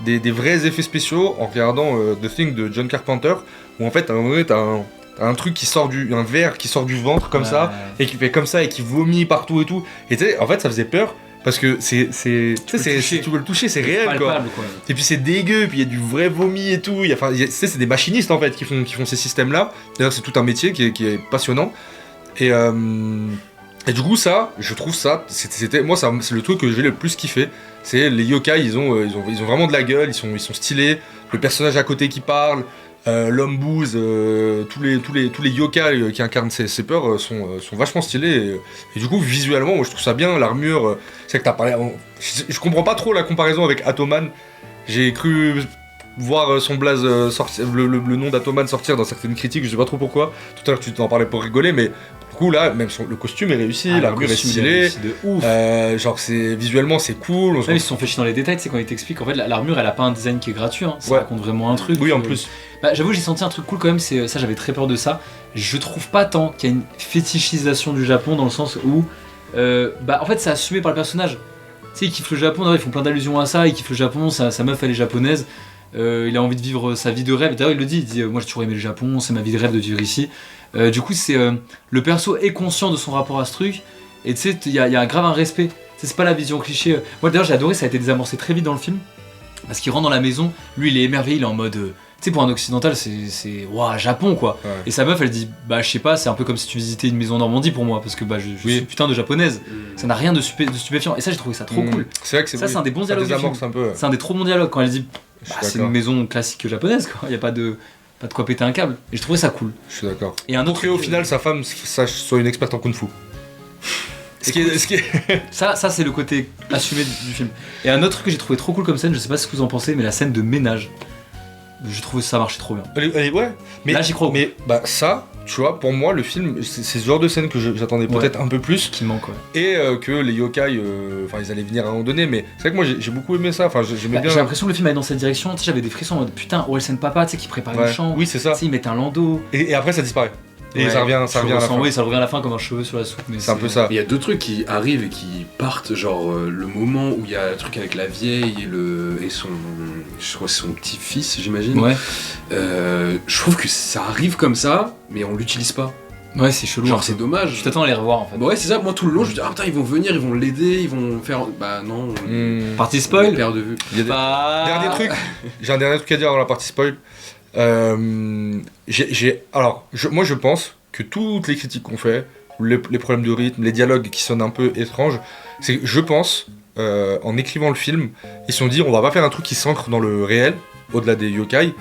des vrais effets spéciaux en regardant The Thing de John Carpenter où en fait à un moment donné t'as un truc qui sort un verre qui sort du ventre comme ça et qui fait comme ça et qui vomit partout et tout et tu sais en fait ça faisait peur parce que tu peux le toucher, c'est réel palpable, quoi. et puis c'est dégueu, puis il y a du vrai vomi et tout, c'est des machinistes en fait qui font ces systèmes là, d'ailleurs c'est tout un métier qui est passionnant et du coup ça, je trouve ça, c'est le truc que j'ai le plus kiffé, c'est les yokai, ils ont vraiment de la gueule, ils sont stylés, le personnage à côté qui parle, l'homme Booze, tous les yokai qui incarnent ces peurs sont vachement stylés et du coup visuellement moi je trouve ça bien, l'armure, c'est que t'as parlé, je comprends pas trop la comparaison avec Atoman, j'ai cru voir son blaze sortir, le nom d'Atoman sortir dans certaines critiques, je sais pas trop pourquoi, tout à l'heure tu t'en parlais pour rigoler mais du coup là même le costume est réussi, l'armure est stylée, de ouf. genre visuellement c'est cool, Ils se sont fait chier dans les détails, c'est quand ils t'expliquent en fait l'armure elle a pas un design qui est gratuit, hein. Ça Ouais. raconte vraiment un truc. Oui en plus. Bah, j'avoue j'ai senti un truc cool quand même, c'est ça j'avais très peur de ça. Je trouve pas tant qu'il y a une fétichisation du Japon dans le sens où en fait c'est assumé par le personnage. Tu sais, ils kiffent le Japon, d'ailleurs, ils font plein d'allusions à ça, ils kiffent le Japon, sa meuf elle est japonaise, il a envie de vivre sa vie de rêve, d'ailleurs il le dit, il dit moi j'ai toujours aimé le Japon, c'est ma vie de rêve de vivre ici. Du coup c'est le perso est conscient de son rapport à ce truc, et tu sais il y a grave un respect, c'est pas la vision cliché. Moi d'ailleurs j'ai adoré, ça a été désamorcé très vite dans le film, parce qu'il rentre dans la maison, lui il est émerveillé, il est en mode... tu sais, pour un occidental, c'est waouh, Japon quoi. Ouais. Et sa meuf, elle dit, bah je sais pas, c'est un peu comme si tu visitais une maison en Normandie pour moi, parce que bah je suis putain de japonaise. Ça n'a rien de stupéfiant. Et ça, j'ai trouvé ça trop cool. C'est vrai que Ça, c'est un des bons dialogues du film. désamorce un peu. C'est un des trop bons dialogues quand elle dit, Je suis c'est d'accord. une maison classique japonaise quoi. Y a pas de quoi péter un câble. Et je trouvais ça cool. Je suis d'accord. Et un Pour autre que au truc, final sa femme soit une experte en kung-fu. Ce qui est... ça c'est le côté assumé du film. Et un autre truc que j'ai trouvé trop cool comme scène, je sais pas ce que vous en pensez, mais la scène de ménage. Je trouve ça marchait trop bien. Ouais, mais Là, j'y crois. Mais bah ça, tu vois, pour moi le film, c'est ce genre de scène que j'attendais peut-être un peu plus Qui manque ouais. et que les yokai, enfin ils allaient venir à un moment donné, mais c'est vrai que moi j'ai beaucoup aimé ça. Enfin j'aimais bien. J'ai l'impression que le film allait dans cette direction. Tu sais, j'avais des frissons en mode putain, Orelsen Papa, tu sais, qui prépare Ouais. une chambre. Oui c'est ça. Tu sais, ils mettent un landau. Et après ça disparaît. Et Ouais, ça revient à la fin. Oui, ça revient à la fin comme un cheveu sur la soupe. Mais C'est un peu ça. Il y a deux trucs qui arrivent et qui partent, genre le moment où il y a le truc avec la vieille et son petit-fils, j'imagine. Ouais, Je trouve que ça arrive comme ça, mais on l'utilise pas. ouais, c'est chelou. Genre un c'est peu. dommage. Je t'attends à les revoir en fait. Bah ouais, c'est ça, moi tout le long je me dis ah putain ils vont venir, ils vont l'aider, ils vont faire... Bah non, Partie on spoil. les perd de vue. Il y a des- Bah... Dernier truc, j'ai un dernier truc à dire dans la partie spoil. Moi je pense que toutes les critiques qu'on fait, les problèmes de rythme, les dialogues qui sonnent un peu étranges, c'est que je pense, en écrivant le film, ils se sont dit on va pas faire un truc qui s'ancre dans le réel, au-delà des yokai,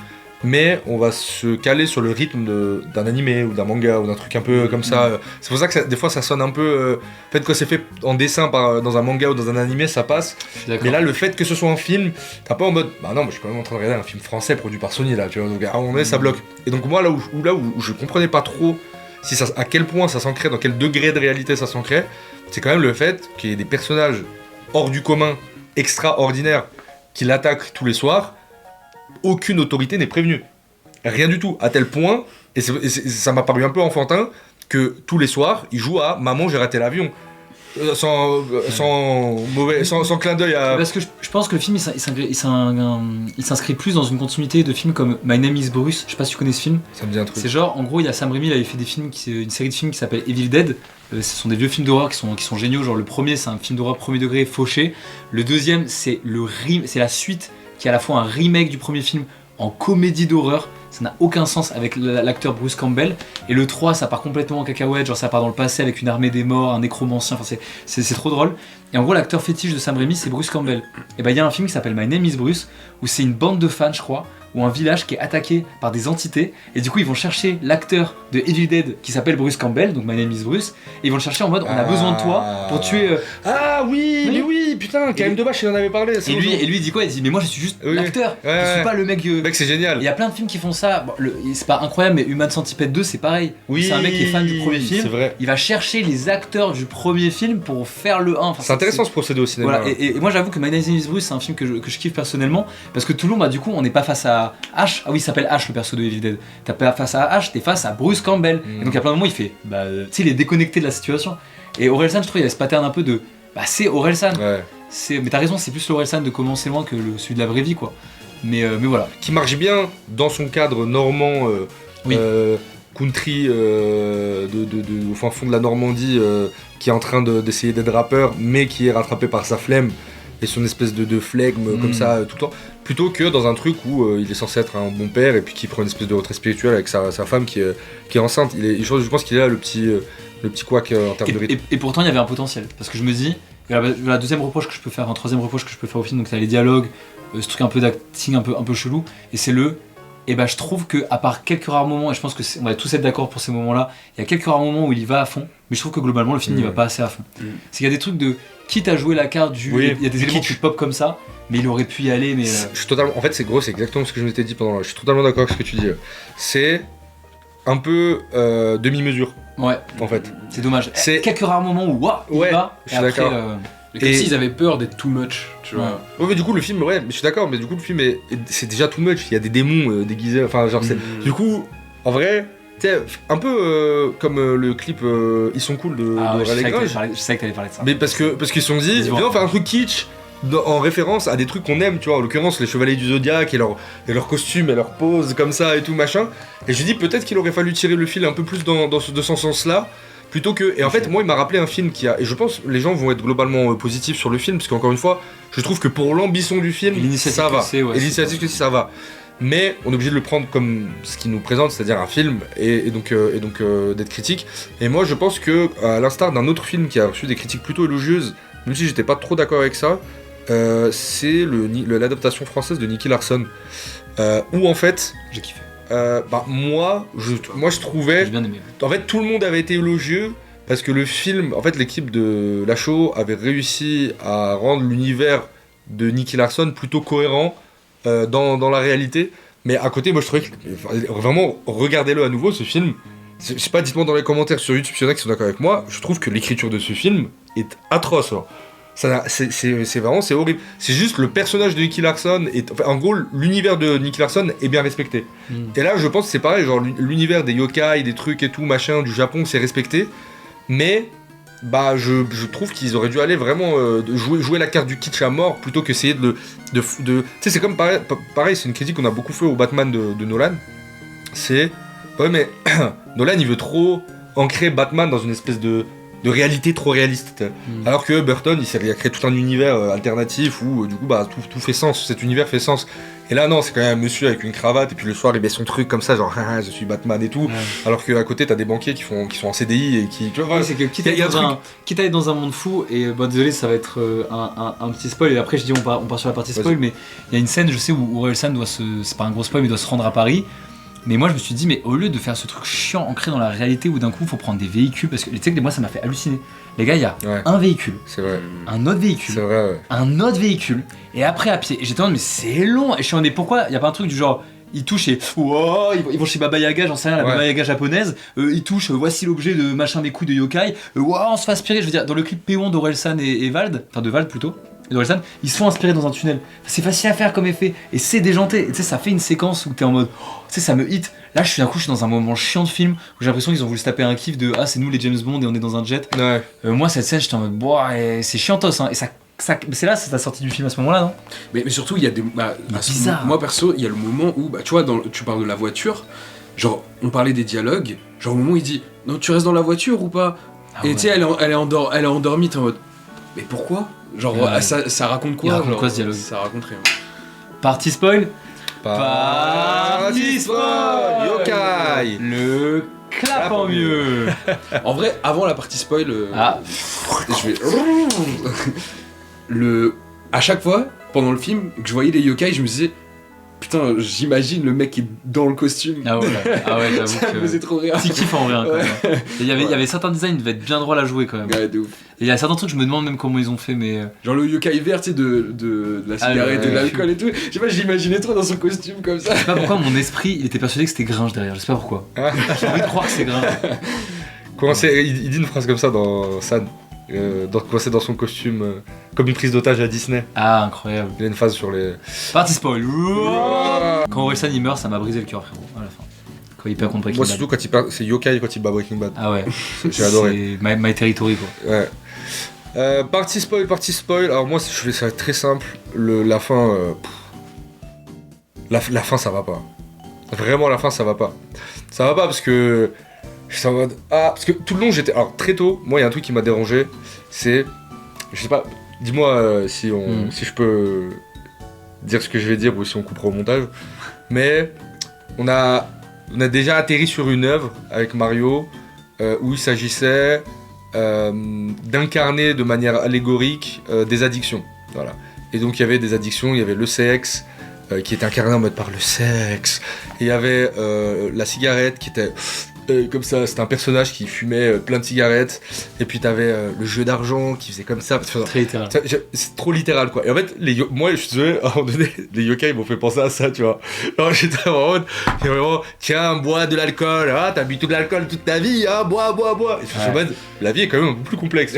mais on va se caler sur le rythme d'un animé ou d'un manga ou d'un truc un peu comme ça. C'est pour ça que des fois ça sonne un peu... peut-être que c'est fait en dessin dans un manga ou dans un animé, ça passe. Je suis d'accord. Mais là, le fait que ce soit un film, t'as pas en mode, bah non, mais je suis quand même en train de regarder un film français produit par Sony là, tu vois, donc à un moment donné, ça bloque. Et donc moi, là où je comprenais pas trop à quel point ça s'ancrait, dans quel degré de réalité ça s'ancrait, c'est quand même le fait qu'il y ait des personnages hors du commun, extraordinaires, qui l'attaquent tous les soirs, aucune autorité n'est prévenue. Rien du tout, à tel point, et ça m'a paru un peu enfantin, que tous les soirs, ils jouent à Maman, j'ai raté l'avion. Sans clin d'œil à... Parce que je pense que le film il s'inscrit plus dans une continuité de films comme My Name is Bruce. Je sais pas si tu connais ce film. Ça me dit un truc. C'est genre, en gros, il y a Sam Raimi, il avait fait une série de films qui s'appelle Evil Dead. Ce sont des vieux films d'horreur qui sont géniaux. Genre le premier, c'est un film d'horreur premier degré fauché. Le deuxième, c'est la suite qui est à la fois un remake du premier film en comédie d'horreur. Ça n'a aucun sens avec l'acteur Bruce Campbell. Et le 3, ça part complètement en cacahuète, genre ça part dans le passé avec une armée des morts, un nécromancien, enfin c'est trop drôle. Et en gros, l'acteur fétiche de Sam Raimi, c'est Bruce Campbell. Et bah il y a un film qui s'appelle My Name is Bruce, où c'est une bande de fans, je crois, ou un village qui est attaqué par des entités. Et du coup, ils vont chercher l'acteur de Evil Dead qui s'appelle Bruce Campbell, donc My Name is Bruce. Et ils vont le chercher en mode, on a besoin de toi pour tuer... Ah oui, mais oui, putain, KM Debache, il en avait parlé. Et lui, il dit quoi? Il dit, mais moi je suis juste l'acteur, je suis pas le mec... Mec, c'est génial. Il y a plein de films qui font ça. Bon, c'est pas incroyable, mais Human Centipede 2, c'est pareil. Oui, c'est un mec qui est fan du premier film. C'est vrai. Il va chercher les acteurs du premier film pour faire le 1. Enfin, c'est intéressant ce procédé au cinéma. Voilà, et moi j'avoue que My Name is Bruce, c'est un film que je kiffe personnellement. Parce que tout le monde, bah, du coup, on n'est pas face à Ash. Ah oui, il s'appelle Ash, le perso de Evil Dead. T'es pas face à Ash, t'es face à Bruce Campbell. Et donc, à plein de moments, il fait. Bah, tu sais, il est déconnecté de la situation. Et Orelsan, je trouve, il y avait ce pattern un peu de. Bah, c'est Orelsan. Ouais. Mais t'as raison, c'est plus l'Orelsan de commencer loin que celui de la vraie vie, quoi. Mais voilà. Qui marche bien dans son cadre normand, country, au fin fond de la Normandie, qui est en train d'essayer d'être rappeur, mais qui est rattrapé par sa flemme et son espèce de flegme comme ça tout le temps, plutôt que dans un truc où il est censé être un bon père et puis qui prend une espèce de retrait spirituel avec sa femme qui est enceinte. Je pense qu'il est là le petit couac en termes de rythme. Et pourtant il y avait un potentiel, parce que je me dis, la deuxième reproche que je peux faire, un troisième reproche que je peux faire au film, donc t'as les dialogues, ce truc un peu d'acting un peu chelou, et c'est et bah je trouve que à part quelques rares moments, et je pense que on va tous être d'accord pour ces moments-là, il y a quelques rares moments où il y va à fond, mais je trouve que globalement le film n'y va pas assez à fond. C'est qu'il y a des trucs de quitte à jouer la carte du, il y a des éléments qui pop comme ça, mais il aurait pu y aller. Mais je suis totalement, en fait c'est exactement ce que je m'étais dit pendant. Je suis totalement d'accord avec ce que tu dis. C'est un peu demi-mesure. Ouais. En fait. C'est dommage. C'est quelques rares moments où il va. Je suis d'accord. Et comme s'ils avaient peur d'être too much, tu vois. Ouais, mais du coup, le film, mais je suis d'accord, mais du coup, le film, c'est déjà too much. Il y a des démons déguisés, enfin, genre, c'est. Du coup, en vrai, tu sais, un peu comme le clip Ils sont cool de Ray Lagrange. Je savais que t'allais parler de ça. Mais parce qu'ils se sont dit, viens, on faire un truc kitsch en référence à des trucs qu'on aime, tu vois. En l'occurrence, les Chevaliers du Zodiac et leur costume et leur pose comme ça et tout, machin. Et je dis, peut-être qu'il aurait fallu tirer le fil un peu plus de ce sens-là. Plutôt que. Et en fait, moi, il m'a rappelé un film qui a. Et je pense que les gens vont être globalement positifs sur le film, parce qu'encore une fois, je trouve que pour l'ambition du film, ça va. Et l'initiative que ça va. Mais on est obligé de le prendre comme ce qu'il nous présente, c'est-à-dire un film, et donc d'être critique. Et moi, je pense que, à l'instar d'un autre film qui a reçu des critiques plutôt élogieuses, même si j'étais pas trop d'accord avec ça, c'est l'adaptation française de Nicky Larson. Où en fait. J'ai kiffé. Moi je trouvais. J'ai bien aimé. En fait, tout le monde avait été élogieux parce que le film, en fait, l'équipe de Lachaud avait réussi à rendre l'univers de Nicky Larson plutôt cohérent dans la réalité. Mais à côté, moi je trouvais que vraiment, regardez-le à nouveau ce film. Je sais pas, dites-moi dans les commentaires sur YouTube s'il y en a qui sont d'accord avec moi. Je trouve que l'écriture de ce film est atroce. C'est vraiment, c'est horrible. C'est juste le personnage de Nicky Larson, en gros l'univers de Nicky Larson est bien respecté. Et là je pense que c'est pareil, genre l'univers des yokai, des trucs et tout machin du Japon c'est respecté. Mais je trouve qu'ils auraient dû aller vraiment jouer la carte du kitsch à mort plutôt qu'essayer de tu sais, c'est comme pareil, c'est une critique qu'on a beaucoup fait au Batman de Nolan. C'est ouais, mais Nolan il veut trop ancrer Batman dans une espèce de réalité trop réaliste. Alors que Burton il a créé tout un univers alternatif où du coup tout fait sens, cet univers fait sens. Et là non, c'est quand même un monsieur avec une cravate et puis le soir il met son truc comme ça genre je suis Batman et tout. Alors qu'à côté t'as des banquiers qui sont en CDI et qui tu vois, c'est que quitte à être dans un monde fou, et désolé ça va être un petit spoil, et après je dis on part sur la partie spoil. Mais il y a une scène, je sais, où Orelsan c'est pas un gros spoil, mais doit se rendre à Paris. Mais moi je me suis dit, mais au lieu de faire ce truc chiant ancré dans la réalité où d'un coup faut prendre des véhicules, parce que tu sais que moi ça m'a fait halluciner. Les gars, il y a un véhicule, c'est vrai. Un autre véhicule, c'est vrai, un autre véhicule, et après à pied. Et j'étais en mode mais c'est long. Et je suis en mode mais pourquoi il y a pas un truc du genre ils touchent et wow, ils vont chez Baba Yaga, j'en sais rien, la Baba Yaga japonaise, ils touchent, voici l'objet de machin des coups de yokai, wow, on se fait aspirer. Je veux dire, dans le clip Péon d'Orelsan et Vald, enfin de Vald plutôt, et d'Orelsan, ils se font inspirer dans un tunnel. C'est facile à faire comme effet, et c'est déjanté. Et tu sais, ça fait une séquence où t'es en mode, tu sais, ça me hit. Là, je suis dans un moment chiant de film où j'ai l'impression qu'ils ont voulu se taper un kiff de c'est nous les James Bond et on est dans un jet. Moi, cette scène, j'étais en mode, c'est chiantos, hein, et c'est là, c'est la sortie du film à ce moment-là, non? Mais surtout, il y a des. Bizarre. Moi perso, il y a le moment où, tu vois, tu parles de la voiture, genre, on parlait des dialogues, genre, au moment où il dit, non, tu restes dans la voiture ou pas? Et tu sais, elle est endormie, t'es en mode, mais pourquoi? Genre, ça raconte quoi? Il raconte quoi ce dialogue? Ça raconte rien. Partie spoil. Party spoil. Yokai. Le clap en mieux. En vrai, avant la partie spoil, je vais. À chaque fois, pendant le film, que je voyais les yokai, je me disais. Putain, j'imagine le mec qui est dans le costume. Ah ouais, j'avoue Ça me faisait trop rire. Petit kiff en vrai. Hein, quand Ouais. même. Et il y avait certains designs qui devaient être bien drôles à jouer quand même. Ouais, de ouf. Et il y a certains trucs, je me demande même comment ils ont fait, mais. Genre le yokai vert, tu sais, de la cigarette, ouais, de l'alcool et tout. Je sais pas, j'imaginais trop dans son costume comme ça. Je sais pas pourquoi mon esprit il était persuadé que c'était Gringe derrière, je sais pas pourquoi. J'ai envie de croire que c'est Gringe. Il dit une phrase comme ça dans San. Quand c'est dans son costume, comme une prise d'otage à Disney. Ah, incroyable. Il y a une phase sur les. Party spoil. Quand Orelsan il meurt, ça m'a brisé le cœur, frérot, à la fin. Quand il perd contre Breaking Moi, Bad. surtout quand il perd, c'est Yokai quand il bat Breaking Bad. Ah ouais. J'ai adoré. C'est My Territory quoi. Ouais. Party spoil. Alors, moi, je fais ça très simple. La fin. La fin, ça va pas. Vraiment, la fin, ça va pas. Ça va pas parce que. Je suis en mode. Parce que tout le long, j'étais. Alors, très tôt, moi, il y a un truc qui m'a dérangé. C'est. Je sais pas. Dis-moi si je peux dire ce que je vais dire ou si on coupera au montage. Mais. On a déjà atterri sur une œuvre avec Mario où il s'agissait d'incarner de manière allégorique des addictions. Voilà. Et donc il y avait des addictions, il y avait le sexe qui était incarné en mode par le sexe, et il y avait la cigarette qui était comme ça, c'était un personnage qui fumait plein de cigarettes, et puis t'avais le jeu d'argent qui faisait comme ça. Très littéral. C'est trop littéral quoi. Et en fait, moi je suis désolé, à un moment donné, les yokai m'ont fait penser à ça, tu vois. Alors j'étais vraiment, tiens, bois de l'alcool, t'as bu tout de l'alcool toute ta vie, bois. Et je suis en mode, la vie est quand même un peu plus complexe.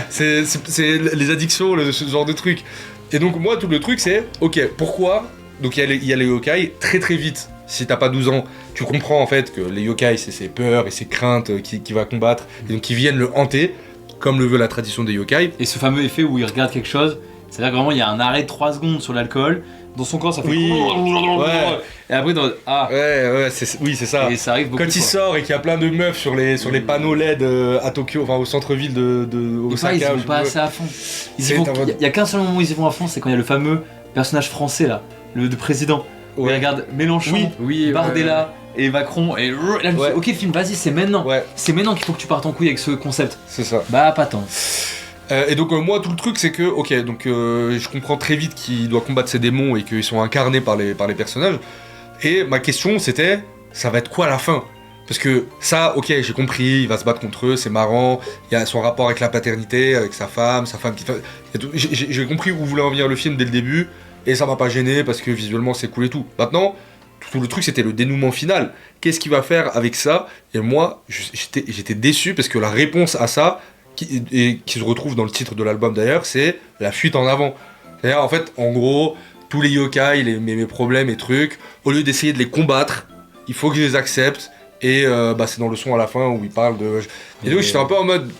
c'est les addictions, ce genre de trucs. Et donc moi, tout le truc c'est, ok, pourquoi. Donc il y a les yokai très très vite. Si t'as pas 12 ans, tu comprends en fait que les yokai c'est ses peurs et ses craintes qui va combattre, et donc qui viennent le hanter, comme le veut la tradition des yokai. Et ce fameux effet où il regarde quelque chose, c'est-à-dire que vraiment il y a un arrêt de 3 secondes sur l'alcool, dans son corps ça fait. Oui. Ouais. Et après dans. Ouais, c'est ça. Et ça arrive beaucoup. Quand il sort et qu'il y a plein de meufs sur les panneaux LED à Tokyo, enfin au centre-ville de Osaka. Ils y vont pas assez à fond. Il y a qu'un seul moment où ils y vont à fond, c'est quand il y a le fameux personnage français là, le président. Où il regarde Mélenchon, Bardella et Macron, et là je me dis, ok film, vas-y, c'est maintenant. C'est maintenant qu'il faut que tu partes en couille avec ce concept. C'est ça. Bah pas tant. Et donc moi tout le truc c'est que, je comprends très vite qu'il doit combattre ses démons et qu'ils sont incarnés par les personnages. Et ma question c'était, ça va être quoi à la fin ? Parce que ça, ok, j'ai compris, il va se battre contre eux, c'est marrant, il y a son rapport avec la paternité, avec sa femme qui... J'ai compris où voulait en venir le film dès le début, et ça m'a pas gêné parce que visuellement c'est cool et tout. Maintenant, tout le truc c'était le dénouement final. Qu'est-ce qu'il va faire avec ça ? Et moi, j'étais déçu parce que la réponse à ça, qui se retrouve dans le titre de l'album d'ailleurs, c'est la fuite en avant. C'est-à-dire en fait, en gros, tous les yokai, mes problèmes et trucs, au lieu d'essayer de les combattre, il faut que je les accepte. Et c'est dans le son à la fin où il parle de... Et donc j'étais un peu en mode...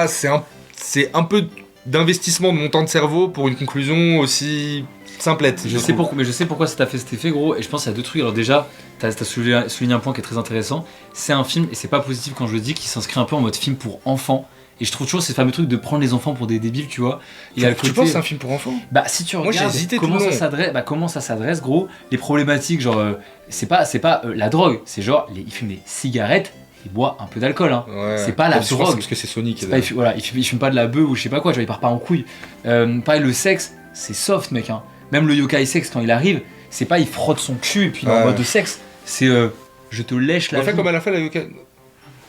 c'est un peu d'investissement de mon temps de cerveau pour une conclusion aussi simplette. Je sais pourquoi ça t'a fait cet effet, gros, et je pense qu'il y a deux trucs. Alors déjà, t'as souligné un point qui est très intéressant. C'est un film, et c'est pas positif quand je le dis, qui s'inscrit un peu en mode film pour enfants. Et je trouve toujours ces fameux trucs de prendre les enfants pour des débiles, tu vois. Tu penses que c'est un film pour enfants ? Bah si tu regardes, moi, j'ai hésité comment ça s'adresse, gros, les problématiques, genre, c'est pas la drogue, c'est genre, il fume des cigarettes, il boit un peu d'alcool, hein. Ouais. C'est pas la drogue. Parce que c'est Sonic. Il fume pas de la bœuf ou je sais pas quoi, genre il part pas en couille. Pareil, le sexe, c'est soft, mec, hein. Même le yokai sexe, quand il arrive, c'est pas il frotte son cul et puis il est en mode de sexe, c'est je te lèche la vie. Comme elle a fait la yokai.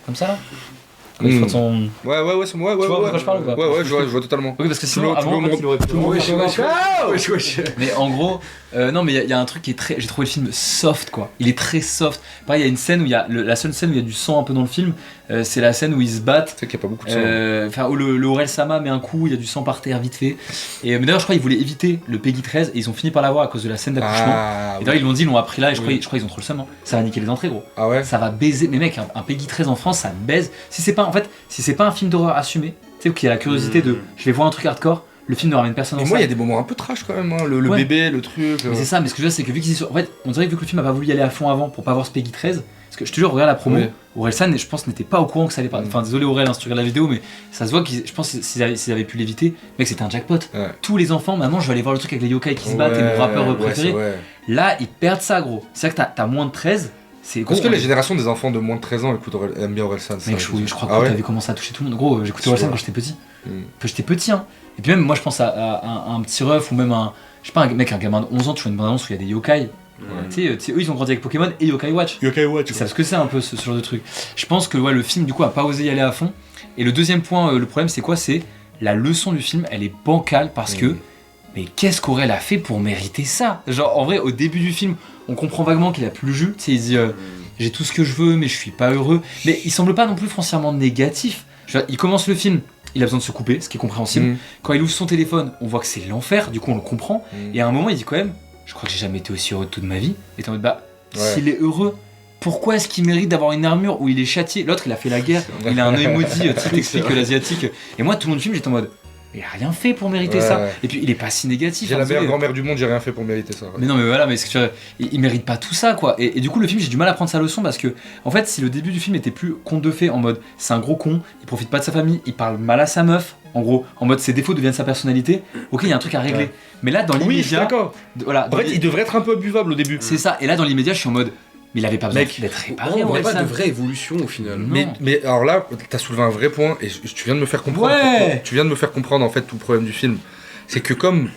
Comme ça là. Il frotte son... Ouais, tu vois de quoi je parle ou pas ? Ouais, je vois totalement. Oui, parce que sinon, avant, en fait, il aurait pu... Mais en gros, non, mais il y a un truc qui est très... J'ai trouvé le film soft, quoi. Il est très soft. Pareil, il y a une scène où il y a... La seule scène où il y a du sang un peu dans le film, c'est la scène où ils se battent. C'est qu'il n'y a pas beaucoup de sang. Enfin, où le Orel-sama met un coup, il y a du sang par terre, vite fait. Mais d'ailleurs, je crois qu'ils voulaient éviter le Peggy 13 et ils ont fini par l'avoir à cause de la scène d'accouchement. Et d'ailleurs, ils l'ont appris là et je crois qu'ils ont trop le seum. Ça va niquer les entrées, gros. Ah ouais ? Ça va baiser. Mais mec, un Peggy 13 en France, ça baise. Si c'est pas un film d'horreur assumé, tu sais, qu'il y a la curiosité de je vais voir un truc hardcore, le film ne ramène personne en salle. Mais moi, il y a des moments un peu trash quand même, hein. Le bébé, le truc. Mais c'est ça, mais ce que je veux dire, c'est que vu qu'ils y sont. En fait, on dirait que vu que le film a pas voulu y aller à fond avant pour pas voir ce Peggy 13, Parce que je te jure, regarde la promo, Oui. Orelsan, je pense, n'était pas au courant que ça allait pas. Enfin, désolé Aurel, hein, si tu regardes la vidéo, mais ça se voit que je pense que s'ils avaient pu l'éviter, mec, c'était un jackpot. Ouais. Tous les enfants, maintenant, je vais aller voir le truc avec les yokai qui se battent et mon rappeur préféré. Ouais. Là, ils perdent ça, gros. C'est vrai que t'as moins de 13, c'est gros. Est-ce que les générations des enfants de moins de 13 ans aiment bien Orelsan? Mec, je crois que Ah ouais. t'avais commencé à toucher tout le monde. Gros, j'écoutais Orelsan quand j'étais petit. Quand j'étais petit, hein. Et puis même, moi, je pense à un petit ref ou même je sais pas, un gamin de 11 ans, tu vois une bande-annonce où il y a des yokai. Tu sais, eux ils ont grandi avec Pokémon et Yokai Watch. Ils savent ce que c'est un peu ce genre de truc. Je pense que le film du coup a pas osé y aller à fond. Et le deuxième point, le problème c'est quoi? C'est la leçon du film, elle est bancale parce que mais qu'est-ce qu'Aurel a fait pour mériter ça? Genre en vrai au début du film, on comprend vaguement qu'il a plus le jus. Tu sais, il dit j'ai tout ce que je veux mais je suis pas heureux. Mais il semble pas non plus foncièrement négatif. Il commence le film, il a besoin de se couper, ce qui est compréhensible. Quand il ouvre son téléphone, on voit que c'est l'enfer, du coup on le comprend. Et à un moment il dit quand même, je crois que j'ai jamais été aussi heureux de toute ma vie. Et t'es en mode s'il est heureux, pourquoi est-ce qu'il mérite d'avoir une armure où il est châtié? L'autre il a fait la guerre, il a un œil maudit, tu t'expliques l'asiatique. Et moi tout le long du film j'étais en mode il a rien fait pour mériter ça. Et puis il est pas si négatif. J'ai la meilleure grand-mère du monde, j'ai rien fait pour mériter ça. Mais non mais voilà, mais c'est que tu vois, il mérite pas tout ça quoi. Et du coup le film j'ai du mal à prendre sa leçon parce que en fait si le début du film était plus conte de fées en mode c'est un gros con, il profite pas de sa famille, il parle mal à sa meuf, en gros, en mode ses défauts deviennent sa personnalité, ok il y a un truc à régler. Mais là dans l'immédiat... Oui, je suis d'accord. Voilà, En fait, il devrait être un peu buvable au début. c'est ça, et là dans l'immédiat je suis en mode mais il avait pas besoin d'être réparé. On n'a pas Orelsan. de vraie évolution au final. Non. Mais alors là, t'as soulevé un vrai point et tu viens de me faire comprendre. Ouais. Tu viens de me faire comprendre en fait tout le problème du film. C'est que comme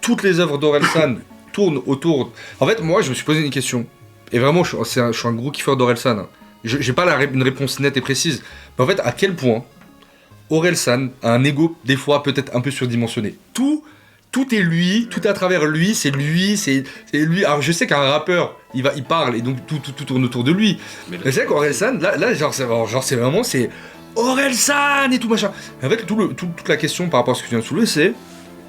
toutes les œuvres d'Orelsan tournent autour. En fait, moi, je me suis posé une question. Et vraiment, je suis un gros kiffeur d'Orelsan. J'ai pas une réponse nette et précise. Mais en fait, à quel point Orelsan a un ego des fois peut-être un peu surdimensionné. Tout est lui, tout est à travers lui, c'est lui. Alors je sais qu'un rappeur, il parle et donc tout tourne autour de lui. Mais c'est vrai qu'Orelsan, là c'est vraiment Orelsan et tout machin. En fait, toute la question par rapport à ce que tu viens de soulever, c'est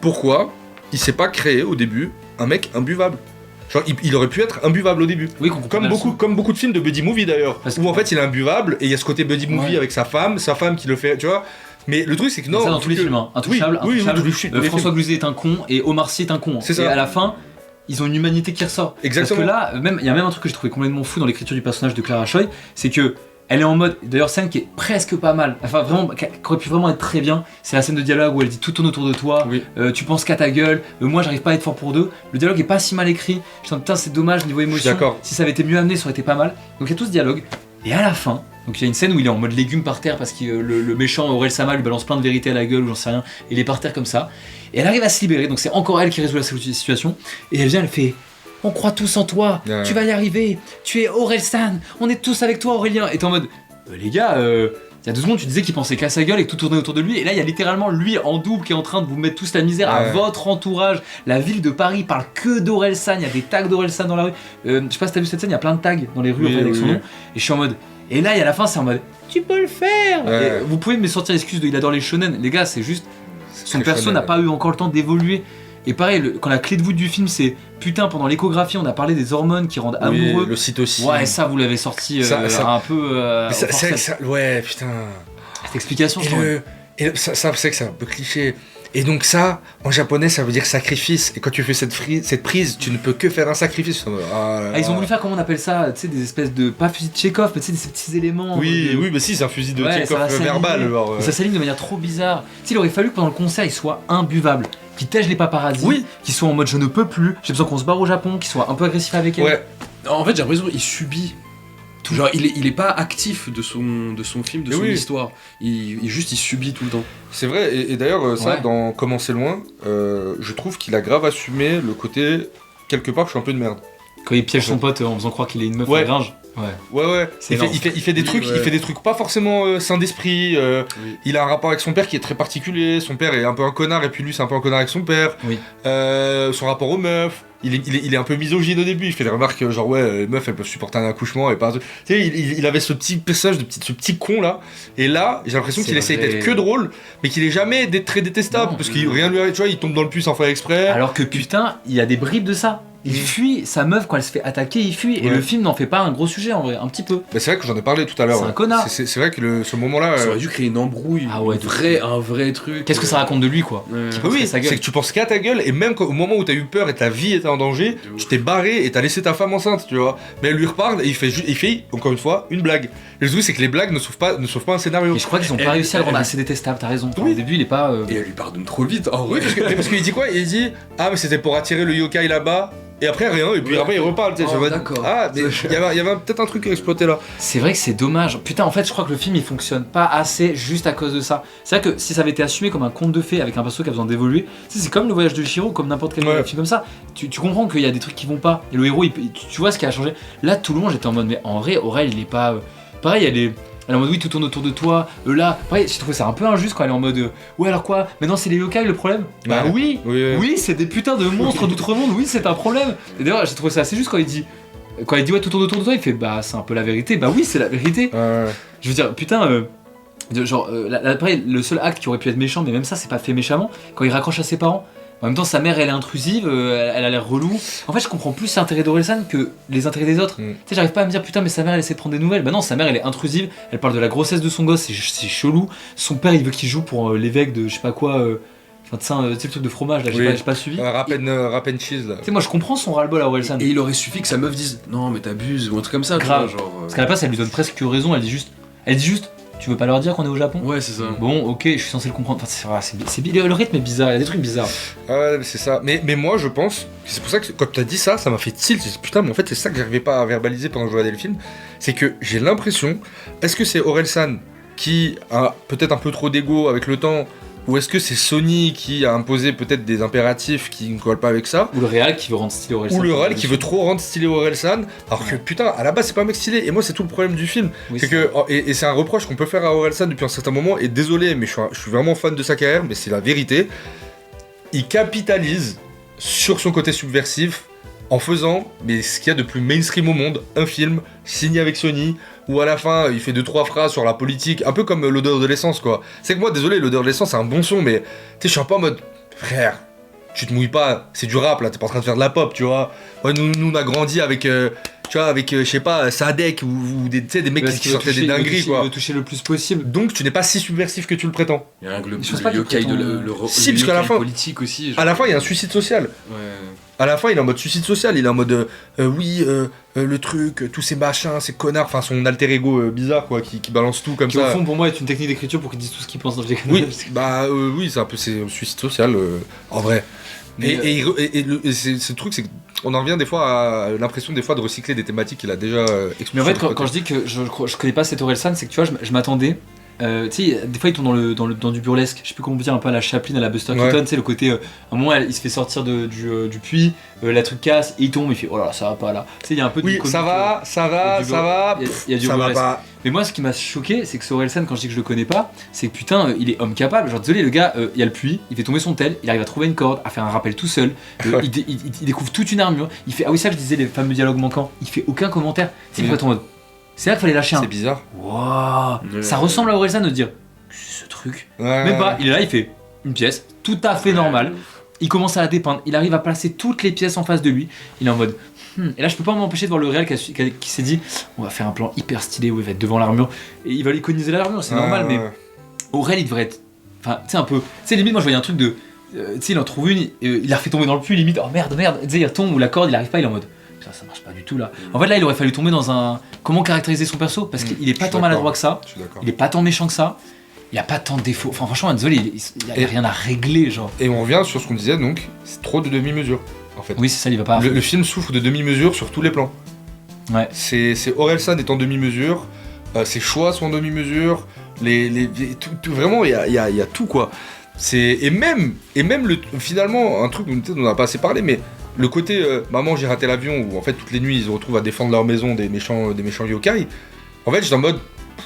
pourquoi il s'est pas créé au début un mec imbuvable. Genre il aurait pu être imbuvable au début. Oui, Comme beaucoup de films de buddy movie d'ailleurs. Où en fait il est imbuvable et il y a ce côté buddy movie avec sa femme qui le fait, tu vois. Mais le truc c'est que non. C'est ça dans tous les films, hein. Intouchable. Oui, François Cluzet est un con et Omar Sy est un con. C'est ça. Et à la fin, ils ont une humanité qui ressort. Exactement. Parce que là, il y a même un truc que j'ai trouvé complètement fou dans l'écriture du personnage de Clara Choi, c'est que elle est en mode, d'ailleurs scène qui est presque pas mal, enfin vraiment, qui aurait pu vraiment être très bien, c'est la scène de dialogue où elle dit tout tourne autour de toi, tu penses qu'à ta gueule, moi j'arrive pas à être fort pour deux, le dialogue est pas si mal écrit, je me dis putain c'est dommage niveau émotion, si ça avait été mieux amené ça aurait été pas mal, donc il y a tout ce dialogue, et à la fin, donc il y a une scène où il est en mode légume par terre parce que le méchant Aurel-sama lui balance plein de vérités à la gueule ou j'en sais rien, et il est par terre comme ça, et elle arrive à se libérer, donc c'est encore elle qui résout la situation, et elle vient, elle fait... On croit tous en toi, tu vas y arriver, tu es Orelsan, on est tous avec toi Aurélien. Et t'es en mode, les gars, il y a 2 secondes tu disais qu'il pensait qu'à sa gueule et que tout tournait autour de lui. Et là il y a littéralement lui en double qui est en train de vous mettre tous la misère à votre entourage. La ville de Paris parle que d'Orelsan, il y a des tags d'Orelsan dans la rue. Je sais pas si t'as vu cette scène, il y a plein de tags dans les rues avec son nom. Et je suis en mode, et là il y a la fin c'est en mode, tu peux le faire. Et vous pouvez me sortir l'excuse de il adore les shonen. Les gars c'est juste, son perso n'a pas eu encore le temps d'évoluer. Et pareil, quand la clé de voûte du film c'est putain pendant l'échographie on a parlé des hormones qui rendent amoureux. Le cytocine. Ouais ça vous l'avez sorti un peu. Ouais putain. Cette explication je trouve. Et ça c'est que c'est un peu cliché. Et donc ça, en japonais ça veut dire sacrifice. Et quand tu fais cette prise, tu ne peux que faire un sacrifice. Ils ont voulu faire comment on appelle ça, tu sais des espèces de, pas fusil de Tchekhov, mais tu sais ces petits éléments. Oui, mais si c'est un fusil de Tchekhov verbal. Ça s'aligne de manière trop bizarre. Tu sais, il aurait fallu que pendant le concert il soit imbuvable. Qui tège les paparazzis, qui soit en mode je ne peux plus, j'ai besoin qu'on se barre au Japon, qui soit un peu agressif avec elle. Ouais. En fait j'ai l'impression qu'il subit tout. Genre il est pas actif de son film, de son histoire. Il subit tout le temps. C'est vrai, et d'ailleurs ça dans Comment c'est loin, je trouve qu'il a grave assumé le côté quelque part je suis un peu de merde. Quand il piège son pote en faisant croire qu'il est une meuf à Gringe. Ouais. Il fait des trucs pas forcément sains d'esprit. Il a un rapport avec son père qui est très particulier. Son père est un peu un connard et puis lui c'est un peu un connard avec son père. Son rapport aux meufs. Il est un peu misogyne au début. Il fait des remarques genre les meufs elles peuvent supporter un accouchement et pas. Tu sais il avait ce petit personnage ce petit con là. Et là j'ai l'impression qu'il essaie d'être que drôle, mais qu'il est jamais très détestable parce que rien lui arrive. Tu vois il tombe dans le puce sans faire exprès. Alors que putain il y a des bribes de ça. Il fuit, sa meuf quand elle se fait attaquer, il fuit. Et Ouais. le film n'en fait pas un gros sujet en vrai, un petit peu. Mais c'est vrai que j'en ai parlé tout à l'heure. C'est un connard. C'est vrai que ce moment-là. Ça aurait dû créer une embrouille, Ah ouais, un vrai truc. Qu'est-ce que ça raconte de lui quoi? Ouais. Qui pense Oui, qu'à sa gueule. c'est que tu penses qu'à ta gueule, et même au moment où t'as eu peur et ta vie était en danger, De ouf. tu t'es barré et t'as laissé ta femme enceinte, tu vois. Mais elle lui reparle et il fait encore une fois, une blague. Et le truc, c'est que les blagues ne sauvent pas un scénario. Et je crois qu'ils ont pas Elle- réussi à le rendre elle- assez détestable, t'as raison. Enfin, Oui. Au début, il est pas. Et elle lui pardonne trop vite. Oh, Oui, parce qu'il dit quoi? Il dit ah mais c'était pour attirer le yokai là-bas. Et après rien, et puis Ouais. après il reparle, tu sais. Oh, je me dis, d'accord. ah, mais il y avait peut-être un truc à exploiter là. C'est vrai que c'est dommage. Putain, en fait, je crois que le film il fonctionne pas assez juste à cause de ça. C'est vrai que si ça avait été assumé comme un conte de fées avec un perso qui a besoin d'évoluer, tu sais, c'est comme le voyage de Chihiro, comme n'importe quel Ouais. film comme ça. Tu comprends qu'il y a des trucs qui vont pas. Et le héros, tu vois ce qui a changé. Là, tout le long, j'étais en mode, mais en vrai, Aurel, il est pas. Pareil, elle est en mode, oui, tout tourne autour de toi. Là, pareil, j'ai trouvé ça un peu injuste quand elle est en mode, ouais, alors quoi? Maintenant, c'est les yokai le problème? Bah Ouais. oui! Oui. Oui, c'est des putains de monstres d'outre-monde, oui, c'est un problème. Et d'ailleurs, j'ai trouvé ça assez juste quand il dit ouais, tout tourne autour de toi, il fait bah, c'est un peu la vérité. Bah oui, c'est la vérité. Je veux dire, putain, pareil, le seul acte qui aurait pu être méchant, mais même ça, c'est pas fait méchamment, quand il raccroche à ses parents. En même temps, sa mère, elle est intrusive, elle a l'air relou. En fait, je comprends plus l'intérêt d'Orelsan que les intérêts des autres. Mm. Tu sais, j'arrive pas à me dire, putain, mais sa mère, elle essaie de prendre des nouvelles. Bah non, sa mère, elle est intrusive, elle parle de la grossesse de son gosse, c'est chelou. Son père, il veut qu'il joue pour l'évêque de je sais pas quoi. Enfin, tu sais, le truc de fromage, là, Oui. j'ai pas suivi. Rap and cheese là. Tu sais, moi, je comprends son ras-le-bol à Orelsan. Et il aurait suffi que sa meuf dise non, mais t'abuses ou un truc comme ça. tu Grave. vois, genre, Parce qu'à la place, elle lui donne presque raison, elle dit juste, tu veux pas leur dire qu'on est au Japon? Ouais, c'est ça. Bon, ok, je suis censé le comprendre. Enfin, le rythme est bizarre, il y a des trucs bizarres. Ouais, c'est ça. Mais moi, je pense, c'est pour ça que quand t'as dit ça, ça m'a fait tilt. J'ai dit, putain, mais en fait, c'est ça que j'arrivais pas à verbaliser pendant que je regardais le film. C'est que j'ai l'impression, est-ce que c'est Orelsan qui a peut-être un peu trop d'ego avec le temps, ou est-ce que c'est Sony qui a imposé peut-être des impératifs qui ne collent pas avec ça, Ou le réal qui veut rendre stylé Orelsan. ou le réal qui veut trop rendre stylé Orelsan, alors que putain, à la base, c'est pas un mec stylé. Et moi, c'est tout le problème du film. Oui, C'est que, et c'est un reproche qu'on peut faire à Orelsan depuis un certain moment, et désolé, mais je suis vraiment fan de sa carrière, mais c'est la vérité. Il capitalise sur son côté subversif en faisant, mais ce qu'il y a de plus mainstream au monde, un film signé avec Sony, où à la fin il fait 2-3 phrases sur la politique, un peu comme l'odeur de l'essence quoi. C'est que moi, désolé, l'odeur de l'essence c'est un bon son, mais tu sais, je suis un peu en mode, frère, tu te mouilles pas, c'est du rap là, t'es pas en train de faire de la pop, tu vois. Ouais, nous on a grandi avec, tu vois, avec, je sais pas, Sadek ou des, tu sais, des mecs qui sortaient des dingueries Il quoi. veut toucher le plus possible. Donc tu n'es pas si subversif que tu le prétends. Il y a un Je pense pas qu'il yokai de prétend- Si, le parce qu'à la yokai fin- politique aussi. À la fin, il y a un suicide social. Ouais. À la fin, il est en mode suicide social, il est en mode le truc, tous ces machins, ces connards, enfin son alter ego bizarre quoi, qui balance tout comme Qui au ça. fond pour moi est une technique d'écriture pour qu'ils disent tout ce qu'ils pensent dans le Oui, oui, c'est un peu c'est un suicide social en vrai. Mais, Et c'est le truc, c'est qu'on en revient des fois à l'impression des fois de recycler des thématiques qu'il a déjà explorées. Mais en fait, quand je dis que je connais pas cet Orelsan, c'est que tu vois, je m'attendais. Tu sais, des fois ils tombent dans du burlesque. Je sais plus comment dire, un peu à la Chaplin, à la Buster Ouais. Keaton. Tu sais, le côté. À un moment, il se fait sortir du puits, la truc casse, et il tombe, il fait oh là, ça va pas là. Tu sais, il y a un peu de. Oui, comique, ça va, il y a du ça va burlesque. pas. Mais moi, ce qui m'a choqué, c'est que ce Orelsan, quand je dis que je le connais pas, c'est que putain, il est homme capable. Genre, désolé, le gars, il y a le puits, il fait tomber son tel, il arrive à trouver une corde, à faire un rappel tout seul. Il découvre toute une armure. Il fait, ah oui, ça que je disais, les fameux dialogues manquants. Il fait aucun commentaire. Tu sais, il faut être en mode. C'est là qu'il fallait lâcher un. C'est bizarre. Waouh, ça ressemble à Orelsan de dire, ce truc. Ouais. Même pas, il est là, il fait une pièce, tout à fait normale. Il commence à la dépeindre, il arrive à placer toutes les pièces en face de lui. Il est en mode. Et là, je peux pas m'empêcher de voir le réel qui s'est dit on va faire un plan hyper stylé où il va être devant l'armure. Et il va iconiser l'armure, c'est normal, mais Aurel, il devrait être. Enfin, tu sais, un peu. Tu sais, limite, moi je voyais un truc de. Tu sais, il en trouve une, il la refait tomber dans le puits, limite, oh merde. Tu sais, il retombe ou la corde, il arrive pas, il est en mode. Putain, ça marche pas du tout là. En fait, là, il aurait fallu tomber dans un. Comment caractériser son perso? Parce qu'il est pas Je suis tant maladroit que ça, Je suis d'accord. il est pas tant méchant que ça. Il a pas tant de défauts. Enfin, franchement, désolé, il y a Et- rien à régler, genre. Et on revient sur ce qu'on disait donc, c'est trop de demi-mesures en fait. Oui, c'est ça, il va pas. Le film souffre de demi-mesure sur tous les plans. Ouais. C'est Orelsan est en demi-mesure, ses choix sont en demi-mesure, tout, vraiment il y a tout quoi. Et même finalement un truc dont on n'a pas assez parlé, mais le côté maman j'ai raté l'avion où en fait toutes les nuits ils se retrouvent à défendre leur maison des méchants yokai. En fait j'étais en mode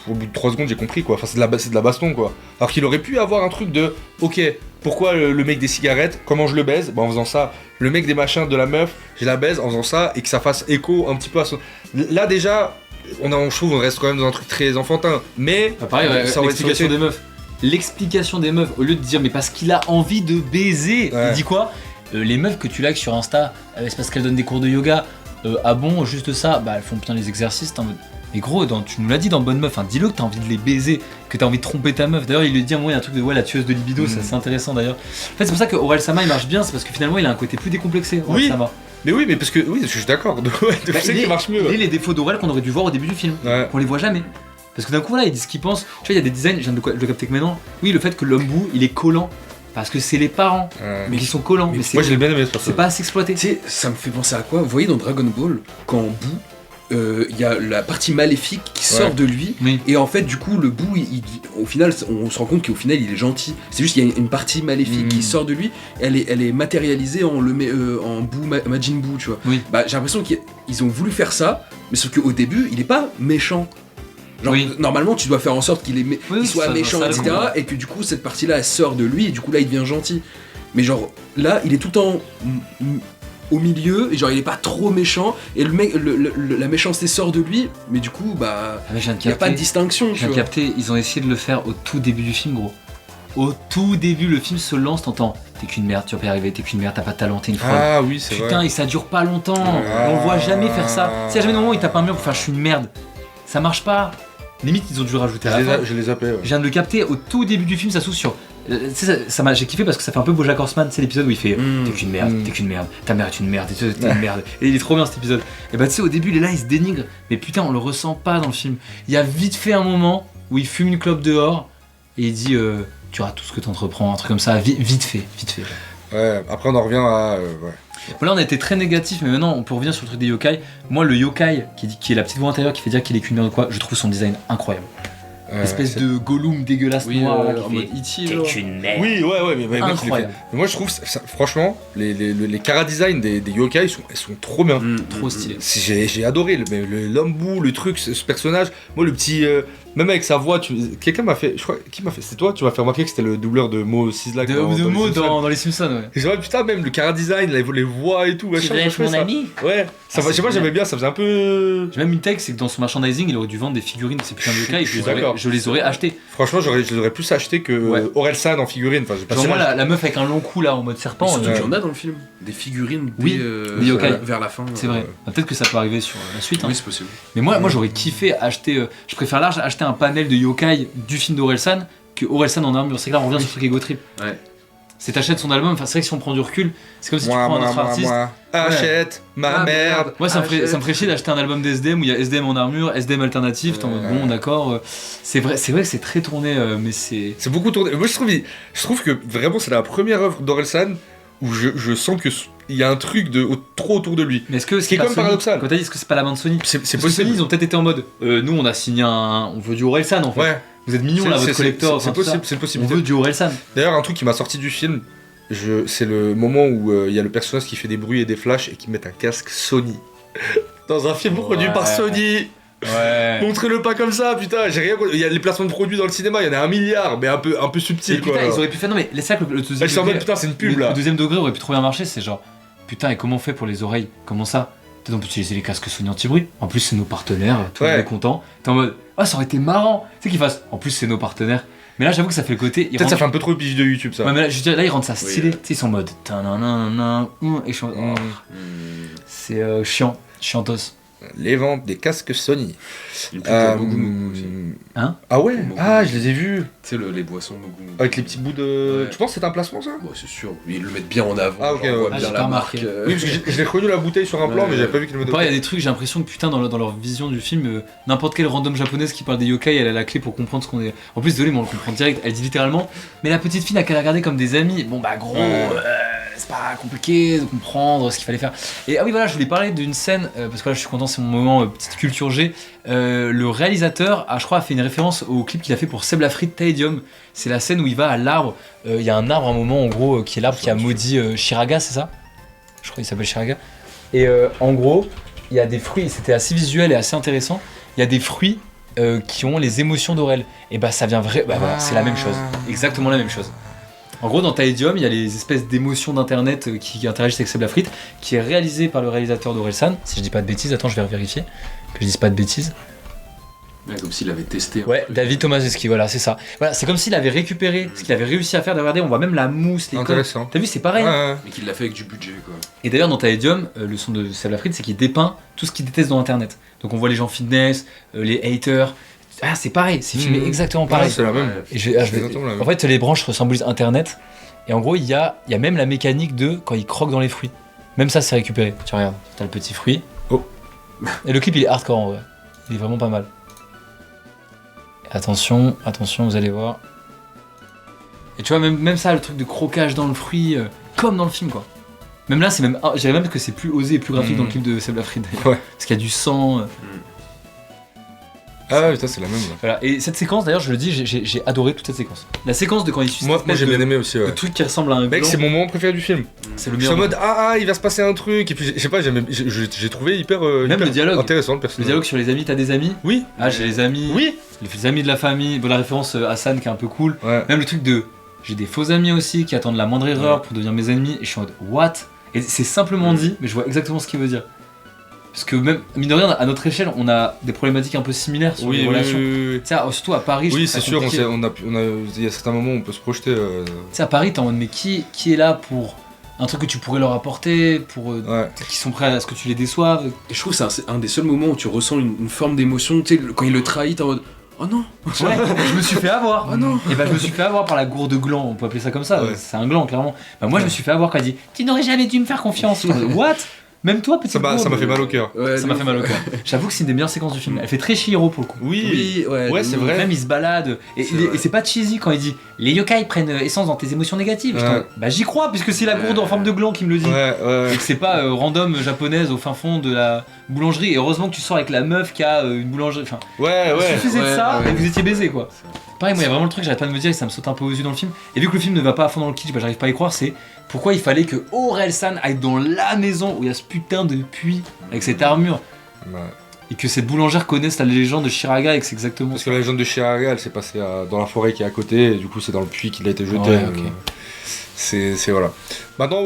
au bout de 3 secondes j'ai compris quoi. Enfin c'est de la baston quoi. Alors qu'il aurait pu avoir un truc de ok. Pourquoi le mec des cigarettes, comment je le baise? En faisant ça. Le mec des machins de la meuf, je la baise en faisant ça et que ça fasse écho un petit peu à son. Là déjà, je trouve on reste quand même dans un truc très enfantin. Mais Bah, pareil, ça aurait l'explication été- des meufs. L'explication des meufs, au lieu de dire mais parce qu'il a envie de baiser, Ouais. il dit quoi? Les meufs que tu likes sur Insta, c'est parce qu'elles donnent des cours de yoga. Ah bon, juste ça, bah elles font bien les exercices. Mais gros, tu nous l'as dit dans Bonne Meuf, dis-le que t'as envie de les baiser, que t'as envie de tromper ta meuf. D'ailleurs, il lui dit à un moment, il y a un truc de la tueuse de libido, ça c'est intéressant d'ailleurs. En fait, c'est pour ça que Aurel Sama il marche bien, c'est parce que finalement il a un côté plus décomplexé. Oui. Sama. Mais parce que je suis d'accord. C'est ça qui marche mieux. Et les défauts d'Aurel qu'on aurait dû voir au début du film, qu'on les voit jamais. Parce que d'un coup, là, il dit ce qu'il pense. Tu vois, il y a des designs, je viens de le capter que maintenant. Oui, le fait que l'homme bout, il est collant. Parce que c'est les parents, mais qui sont collants. Mais moi, je l'ai bien aimé, c'est pas à s'exploiter. Tu sais, ça me fait penser à quoi? Vous voyez dans Dragon Ball, quand on bout, il y a la partie maléfique qui sort de lui, et en fait du coup le bout au final on se rend compte qu'au final il est gentil, c'est juste qu'il y a une partie maléfique qui sort de lui, elle est matérialisée en bout Majin Buu, tu vois. Bah, j'ai l'impression qu'ils ont voulu faire ça, mais sauf qu'au début il est pas méchant. Genre, normalement tu dois faire en sorte qu'il soit méchant, etc. Et que du coup cette partie là elle sort de lui et du coup là il devient gentil. Mais genre là il est tout le temps au milieu, et genre il est pas trop méchant, et la méchanceté sort de lui, mais du coup bah il y a pas de distinction. J'ai capté, ils ont essayé de le faire au tout début du film, gros. Au tout début, le film se lance, t'entends, t'es qu'une merde, tu vas pas y arriver, t'es qu'une merde, t'as pas de talent, t'es une folle. Ah oui, c'est vrai. Putain, et ça dure pas longtemps, on le voit jamais faire ça. S'il y a jamais un moment où il tape un mur pour faire je suis une merde, ça marche pas. Limite, ils ont dû rajouter à la fin. Je les zappais. Je viens de le capter, au tout début du film, ça s'ouvre sur. J'ai kiffé parce que ça fait un peu BoJack Horseman, c'est l'épisode où il fait t'es qu'une merde, ta mère est une merde, t'es une merde. Et il est trop bien cet épisode. Et bah tu sais, au début il est là, il se dénigre, mais putain on le ressent pas dans le film. Il y a vite fait un moment où il fume une clope dehors et il dit tu auras tout ce que t'entreprends, un truc comme ça, vite fait. Ouais, après on en revient à. Là on a été très négatif, mais maintenant on peut revenir sur le truc des yokai. Moi le yokai qui est la petite voix intérieure qui fait dire qu'il est qu'une merde ou quoi, je trouve son design incroyable. Espèce de Gollum dégueulasse noir en mode E.T. T'es qu'une merde. Oui, mais incroyable. Mais moi je trouve franchement les chara-design des yokai ils sont trop bien. Trop stylés. J'ai adoré l'homme bout, le truc, ce personnage. Moi le petit même avec sa voix, quelqu'un m'a fait, je crois, qui m'a fait, c'est toi, tu m'as fait remarquer que c'était le doubleur de Mo Sislak de Mo dans les Simpsons, ouais. Et genre, putain, même le chara-design, les voix et tout. Tu veux être mon ami ? Ouais, ça, je sais pas, j'aimais bien, ça faisait un peu. J'ai même une tech, c'est que dans son merchandising, il aurait dû vendre des figurines de ces putains de yokai, je les aurais achetées. Franchement, je les aurais plus achetés que Orelsan en figurine. Enfin, genre moi, la meuf avec un long cou là en mode serpent. Surtout qu'il y en a dans le film, des figurines des yokai vers la fin. C'est vrai. Peut-être que ça peut arriver sur la suite. Oui, c'est possible. Mais moi j'aurais kiffé acheter. Je préfère large acheter un panel de yokai du film d'Orelsan que Orelsan en armure. C'est que là on revient sur le truc Ego Trip. Ouais. C'est t'achètes son album, enfin c'est vrai que si on prend du recul, c'est comme si tu prends un autre artiste. Achète ma merde. Moi ça me ferait chier d'acheter un album d'SDM où il y a SDM en armure, SDM alternatif, bon d'accord, c'est vrai que c'est très tourné, mais c'est beaucoup tourné. Moi je trouve que vraiment c'est la première œuvre d'Orelsan où je sens que il y a un truc trop autour de lui. Mais est-ce que ce qui est quand même paradoxal. Quand t'as dit est-ce que c'est pas la main de Sony, c'est possible. Sony ils ont peut-être été en mode nous on a signé on veut du Orelsan en fait. Ouais. Vous êtes mignons là votre collector. C'est possible. On veut du Orelsan. D'ailleurs un truc qui m'a sorti du film, c'est le moment où il y a le personnage qui fait des bruits et des flashs et qui met un casque Sony dans un film produit par Sony. Ouais. Montrez-le pas comme ça, putain. J'ai rien. Il y a les placements de produits dans le cinéma, il y en a 1 milliard, mais un peu subtil. Putain, quoi. ils auraient pu faire. Non mais c'est ça que le deuxième degré. Putain, c'est une pub là. Le deuxième degré aurait pu trop bien marcher, c'est genre putain et comment on fait pour les oreilles ? Comment ça ? Peut-être on peut utiliser les casques Sony anti-bruit. En plus c'est nos partenaires, tout le monde est content. T'es en mode ça aurait été marrant. Tu sais qu'ils fassent. En plus c'est nos partenaires. Mais là j'avoue que ça fait le côté. Peut-être ça fait un peu trop pige de YouTube ça. Ouais mais là je veux dire là ils rendent ça stylé. Tu sais ils sont en mode et c'est chiantos. Les ventes des casques Sony. Mogu aussi. Hein ? Ah ouais Mogu. Ah je les ai vus. Tu sais les boissons Mogu. Avec les petits bouts de. Ouais. Tu penses que c'est un placement ça ? Bon, c'est sûr. Ils le mettent bien en avant. Ah ok, on voit j'ai bien pas la remarqué. marque. Oui parce que je l'ai reconnu la bouteille sur un plan mais j'avais pas vu qu'il le mettait. Pareil, il y a des trucs, j'ai l'impression que putain dans leur vision du film, n'importe quelle random japonaise qui parle des yokai, elle a la clé pour comprendre ce qu'on est. En plus désolé mais on le comprend direct, elle dit littéralement mais la petite fille n'a qu'à la regarder comme des amis. Bon bah gros, c'est pas compliqué de comprendre ce qu'il fallait faire. Et ah oui voilà, je voulais parler d'une scène, parce que là je suis content, c'est mon moment petite culture G. Le réalisateur je crois a fait une référence au clip qu'il a fait pour Seb Lafrite Taedium. C'est la scène où il va à l'arbre, il y a un arbre à un moment en gros qui est l'arbre qui a maudit Shiraga, c'est ça ? Je crois qu'il s'appelle Shiraga. Et en gros, il y a des fruits, c'était assez visuel et assez intéressant, il y a des fruits qui ont les émotions d'Aurel. Et bah ça vient voilà, c'est la même chose, exactement la même chose. En gros, dans Taedium, il y a les espèces d'émotions d'internet qui interagissent avec Seb Lafrite, qui est réalisé par le réalisateur d'Orelsan. Si je dis pas de bêtises, attends, je vais vérifier que je dise pas de bêtises. Ouais, comme s'il avait testé. Ouais, David Tomaszewski, voilà, c'est ça. Voilà, c'est comme s'il avait récupéré ce qu'il avait réussi à faire. Regardez, on voit même la mousse, les codes. Intéressant. T'as vu, c'est pareil. Ouais. Mais qu'il l'a fait avec du budget, quoi. Et d'ailleurs, dans Taledium, le son de Seb Lafrite, c'est qu'il dépeint tout ce qu'il déteste dans Internet. Donc on voit les gens fitness, les haters. Ah, c'est pareil, c'est filmé exactement pareil. Ouais, c'est la même. Et C'est exactement la même. En fait, les branches symbolisent Internet. Et en gros, il y a même la mécanique de quand il croque dans les fruits. Même ça, c'est récupéré. Tu regardes, t'as le petit fruit. Oh. Et le clip, il est hardcore en vrai. Il est vraiment pas mal. Attention, vous allez voir. Et tu vois, même ça, le truc de croquage dans le fruit, comme dans le film, quoi. Même là, c'est même, je dirais même que c'est plus osé et plus graphique dans le clip de Seb Lafrite. Ouais. Parce qu'il y a du sang. Ah putain, c'est la même. Là. Voilà. Et cette séquence, d'ailleurs, je le dis, j'ai adoré toute cette séquence. La séquence de quand il suit Moi j'ai bien aimé aussi. le Ouais. truc qui ressemble à un Mec, gland. c'est mon moment préféré du film. C'est le Je suis meilleur. en mode il va se passer un truc et puis je sais pas, j'ai trouvé hyper, Même hyper le dialogue. intéressant le Le personnage. dialogue sur les amis, t'as des amis? Oui. Ah, j'ai les amis. Oui. Les amis de la famille. Bon, la référence Hassan qui est un peu cool. Ouais. Même le truc de j'ai des faux amis aussi qui attendent la moindre erreur pour devenir mes ennemis. Et je suis en mode what? Et c'est simplement dit, mais je vois exactement ce qu'il veut dire. Parce que même, mine de rien, à notre échelle, on a des problématiques un peu similaires sur les relations. Oui. Tu sais, surtout à Paris, je Oui, trouve ça c'est sûr, compliqué. il y a certains moments où on peut se projeter. Tu sais, à Paris, t'es en mode, mais qui est là pour un truc que tu pourrais leur apporter, pour Ouais. qui sont prêts à ce que tu les déçoives? Et je trouve que c'est un des seuls moments où tu ressens une forme d'émotion. Tu sais, quand il le trahit, t'es en mode oh non. Ouais, je me suis fait avoir. Oh non. Et bah, je me suis fait avoir par la gourde gland, on peut appeler ça comme ça. Ouais. C'est un gland, clairement. Bah, moi, je me suis fait avoir quand elle dit tu n'aurais jamais dû me faire confiance. What? Même toi, petit Ça m'a fait mal au cœur. Ouais, Ça m'a fait mal au cœur. J'avoue que c'est une des meilleures séquences du film. Elle fait très Chihiro pour le coup. Oui, ouais, c'est vrai. Même il se balade. Et c'est pas cheesy quand il dit les yokai prennent essence dans tes émotions négatives. J'étais en mode, bah j'y crois, puisque c'est la gourde en forme de gland qui me le dit. Ouais. Et que c'est pas random japonaise au fin fond de la boulangerie. Et heureusement que tu sors avec la meuf qui a une boulangerie. Enfin, Ouais. il suffisait de Ouais, ça ouais. et vous étiez baisés quoi. Pareil, moi il y a vraiment le truc, j'arrête pas de me dire et ça me saute un peu aux yeux dans le film. Et vu que le film ne va pas à fond dans le kitsch, bah j'arrive pas à y croire, c'est pourquoi il fallait que Orelsan aille dans la maison où il y a ce putain de puits avec cette armure Ouais. et que cette boulangère connaisse la légende de Shiraga et que c'est exactement Parce ça. que la légende de Shiraga, elle s'est passée dans la forêt qui est à côté, et du coup c'est dans le puits qu'il a été jeté. Ouais, ok. C'est voilà. Maintenant,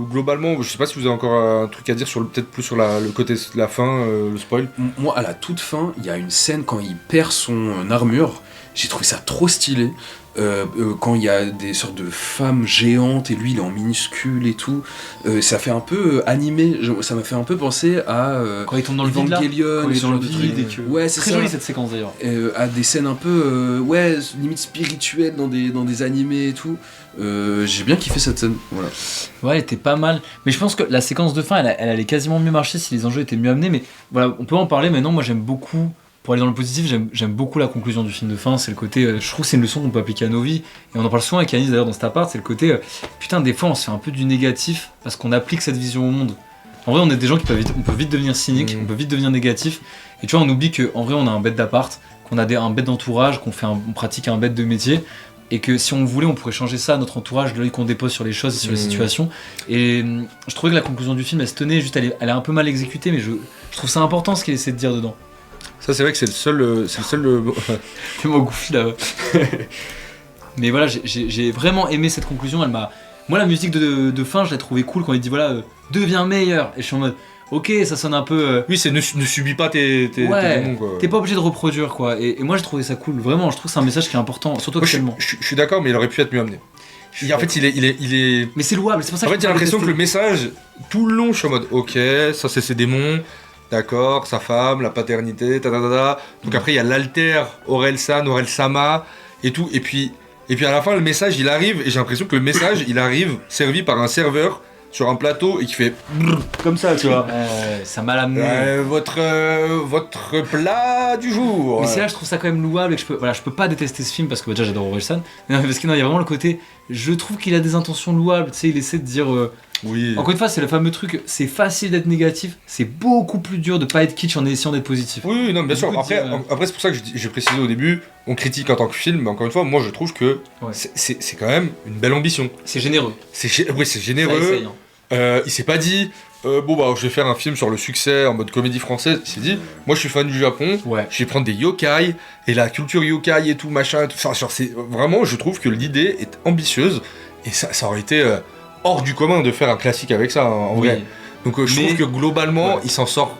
globalement, je sais pas si vous avez encore un truc à dire peut-être plus sur le côté de la fin, le spoil. Moi, à la toute fin, il y a une scène quand il perd son armure. J'ai trouvé ça trop stylé. Quand il y a des sortes de femmes géantes et lui il est en minuscule et tout, ça fait un peu animé. Ça m'a fait un peu penser à Quand il tombe dans le vide là, Evangelion, quand il est ce dans le genre de vide truc. et que... Ouais, c'est très ça. jolie cette séquence d'ailleurs. À des scènes un peu limite spirituelles dans des animés et tout. J'ai bien kiffé cette scène. Voilà. Ouais, elle était pas mal. Mais je pense que la séquence de fin, elle allait quasiment mieux marcher si les enjeux étaient mieux amenés. Mais voilà, on peut en parler maintenant. Moi j'aime beaucoup. Pour aller dans le positif, j'aime beaucoup la conclusion du film de fin, c'est le côté, je trouve que c'est une leçon qu'on peut appliquer à nos vies, et on en parle souvent avec Anis d'ailleurs dans cet appart, c'est le côté, putain des fois on se fait un peu du négatif, parce qu'on applique cette vision au monde. En vrai on est des gens on peut vite devenir cynique, on peut vite devenir négatif, et tu vois on oublie qu'en vrai on a un bête d'appart, qu'on a un bête d'entourage, on pratique un bête de métier, et que si on voulait on pourrait changer ça, notre entourage, l'œil qu'on dépose sur les choses et sur les situations, et je trouvais que la conclusion du film elle se tenait, juste elle est un peu mal exécutée, mais je trouve ça important ce qu'il essaie de dire dedans. Ça, c'est vrai que c'est le seul. T'es mon goofy là. Mais voilà, j'ai vraiment aimé cette conclusion. Moi, la musique de fin, je l'ai trouvée cool quand il dit voilà, deviens meilleur. Et je suis en mode, ok, ça sonne un peu. Oui, c'est ne subis pas tes démons, quoi. T'es pas obligé de reproduire quoi. Et moi, j'ai trouvé ça cool. Vraiment, je trouve que c'est un message qui est important, surtout Moi, actuellement. je suis d'accord, mais il aurait pu être mieux amené. En fait, il est. Mais c'est louable, c'est pour ça En que fait, j'ai l'impression que le message, tout le long, je suis en mode ok, ça c'est ses démons. D'accord, sa femme, la paternité, Donc après, il y a l'alter, Orelsan, Orelsama, et tout. Et puis à la fin, le message, il arrive, et j'ai l'impression que le message, il arrive servi par un serveur sur un plateau, et qui fait comme ça, tu vois. ça m'a amené. Votre plat du jour. Mais c'est là, je trouve ça quand même louable, et que je peux pas détester ce film, parce que déjà, j'adore Orelsan. Mais parce qu'il y a vraiment le côté, je trouve qu'il a des intentions louables, tu sais, il essaie de dire... Oui. Encore une fois, c'est le fameux truc, c'est facile d'être négatif, c'est beaucoup plus dur de pas être kitsch en essayant d'être positif. Oui, non, bien sûr. Après, c'est pour ça que j'ai précisé au début, on critique en tant que film, mais encore une fois, moi je trouve que c'est quand même une belle ambition. C'est généreux. C'est Ça généreux. essaye, hein. Il s'est pas dit, je vais faire un film sur le succès en mode comédie française. Il s'est dit, moi je suis fan du Japon, je vais prendre des yokai, et la culture yokai et tout, machin, et tout. Enfin, c'est vraiment, je trouve que l'idée est ambitieuse, et ça aurait été hors du commun de faire un classique avec ça, en vrai. Donc je trouve que globalement, il s'en sort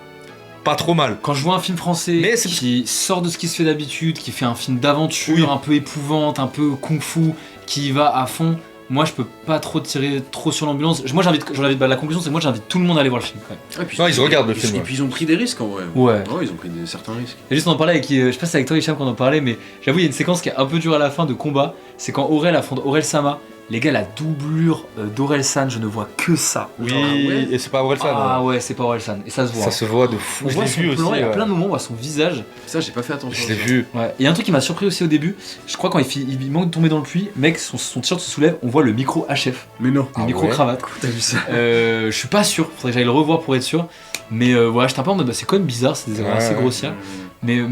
pas trop mal. Quand je vois un film français Mais c'est- qui sort de ce qui se fait d'habitude, qui fait un film d'aventure un peu épouvante, un peu kung-fu, qui y va à fond, moi je peux pas trop tirer trop sur l'ambulance. Moi la conclusion c'est que moi j'invite tout le monde à aller voir le film. Ouais. Et puis, Non, ils regardent le film, Et ouais. puis ils ont pris des risques en vrai. Ouais. Ils ont pris certains risques. Et juste on en parlait avec, je sais pas si c'est avec toi Hicham qu'on en parlait, mais j'avoue il y a une séquence qui est un peu dure à la fin de combat, c'est quand Aurel affronte Aurel Sama. Les gars, la doublure d'Aurel San, je ne vois que ça. Oui, Ah ouais. et c'est pas Orelsan. Ah ouais, c'est pas Aurel San, et ça se voit. Ça se voit de fou. On Je voit l'ai son vu plan, aussi. il y a ouais. plein de moments, on voit son visage. Ça, j'ai pas fait attention. Je l'ai vu. Ouais. Et un truc qui m'a surpris aussi au début, je crois quand il manque de tomber dans le puits, mec, son t-shirt se soulève, on voit le micro HF, Mais non. le Ah micro ouais. cravate. T'as vu ça? Je suis pas sûr, faudrait que j'aille le revoir pour être sûr. Mais voilà, j'étais un peu en mode, bah, c'est quand même bizarre, c'est des erreurs Ouais. assez grossières. Mais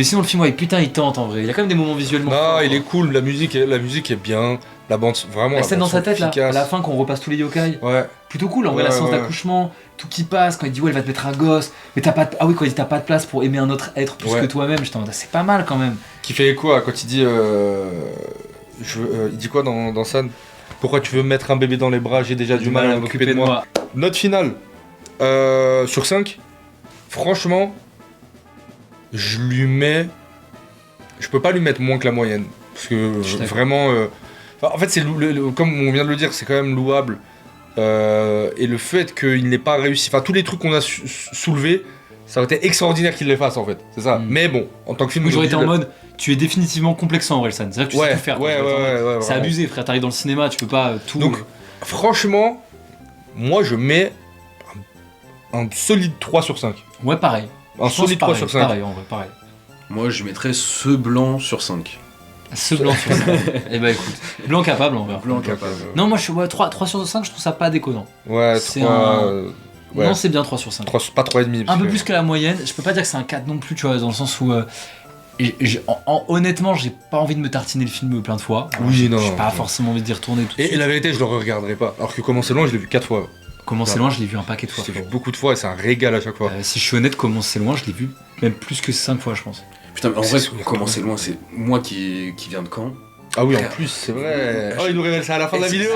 sinon, le film, ouais, putain, il tente en vrai. Il y a quand même des moments visuellement. Non, forts, il est quoi. cool, la musique est bien. La bande, vraiment. La scène dans sa tête là, à efficace. la fin quand on repasse tous les yokai, Ouais. plutôt cool, en vrai, Ouais, la séance ouais. d'accouchement, tout qui passe, quand il dit ouais, elle va te mettre un gosse, mais t'as pas de... Ah oui, quand il dit t'as pas de place pour aimer un autre être plus Ouais. que toi-même, j'étais en mode, ah, c'est pas mal quand même. Qui fait écho à quand il dit. Il dit quoi dans San? Pourquoi tu veux me mettre un bébé dans les bras? J'ai déjà du mal à m'occuper de moi. Note finale. Sur 5. Franchement, je lui mets. Je peux pas lui mettre moins que la moyenne. Parce que Je suis d'accord. vraiment. Enfin, en fait, c'est comme on vient de le dire, c'est quand même louable. Et le fait qu'il n'ait pas réussi. Enfin, tous les trucs qu'on a soulevés, ça aurait été extraordinaire qu'il les fasse en fait. C'est ça. Mm. Mais bon, en tant que film. Moi j'aurais été en aujourd'hui, mode, tu es définitivement complexant Orelsan, c'est-à-dire que tu sais Ouais, tout faire. ouais, quoi. ouais, ouais, C'est vraiment. abusé frère, t'arrives dans le cinéma, tu peux pas tout... Donc, franchement, moi je mets un solide 3 sur 5. ouais pareil. Un Je pense solide 3 pareil, sur 5. Pareil en vrai, pareil. Moi, je mettrais ce blanc sur 5. Ce blanc sur 5. Eh bah écoute, blanc capable en vrai. Blanc capable. Non moi je suis 3 sur 5, je trouve ça pas déconnant. Ouais, C'est 3. un- Ouais. Non c'est bien 3 sur 5. 3, pas 3,5. Un parce peu que- plus que la moyenne, je peux pas dire que c'est un 4 non plus, tu vois, dans le sens où... honnêtement, j'ai pas envie de me tartiner le film plein de fois. Oui, non, J'ai pas non. forcément envie d'y retourner tout de Et suite. la vérité, je le regarderai pas. Alors que Comment c'est loin, je l'ai vu 4 fois. Comment c'est loin, je l'ai vu un paquet de fois. Je l'ai vu frérot. beaucoup de fois et c'est un régal à chaque fois. Si je suis honnête, Comment c'est loin, je l'ai vu même plus que 5 fois, je pense. Putain, mais en C'est vrai, souvenir comment quand c'est loin? C'est moi qui viens de Caen. Ah oui, en Frère. plus, c'est vrai. Oh, il nous révèle ça à la fin de la Et vidéo.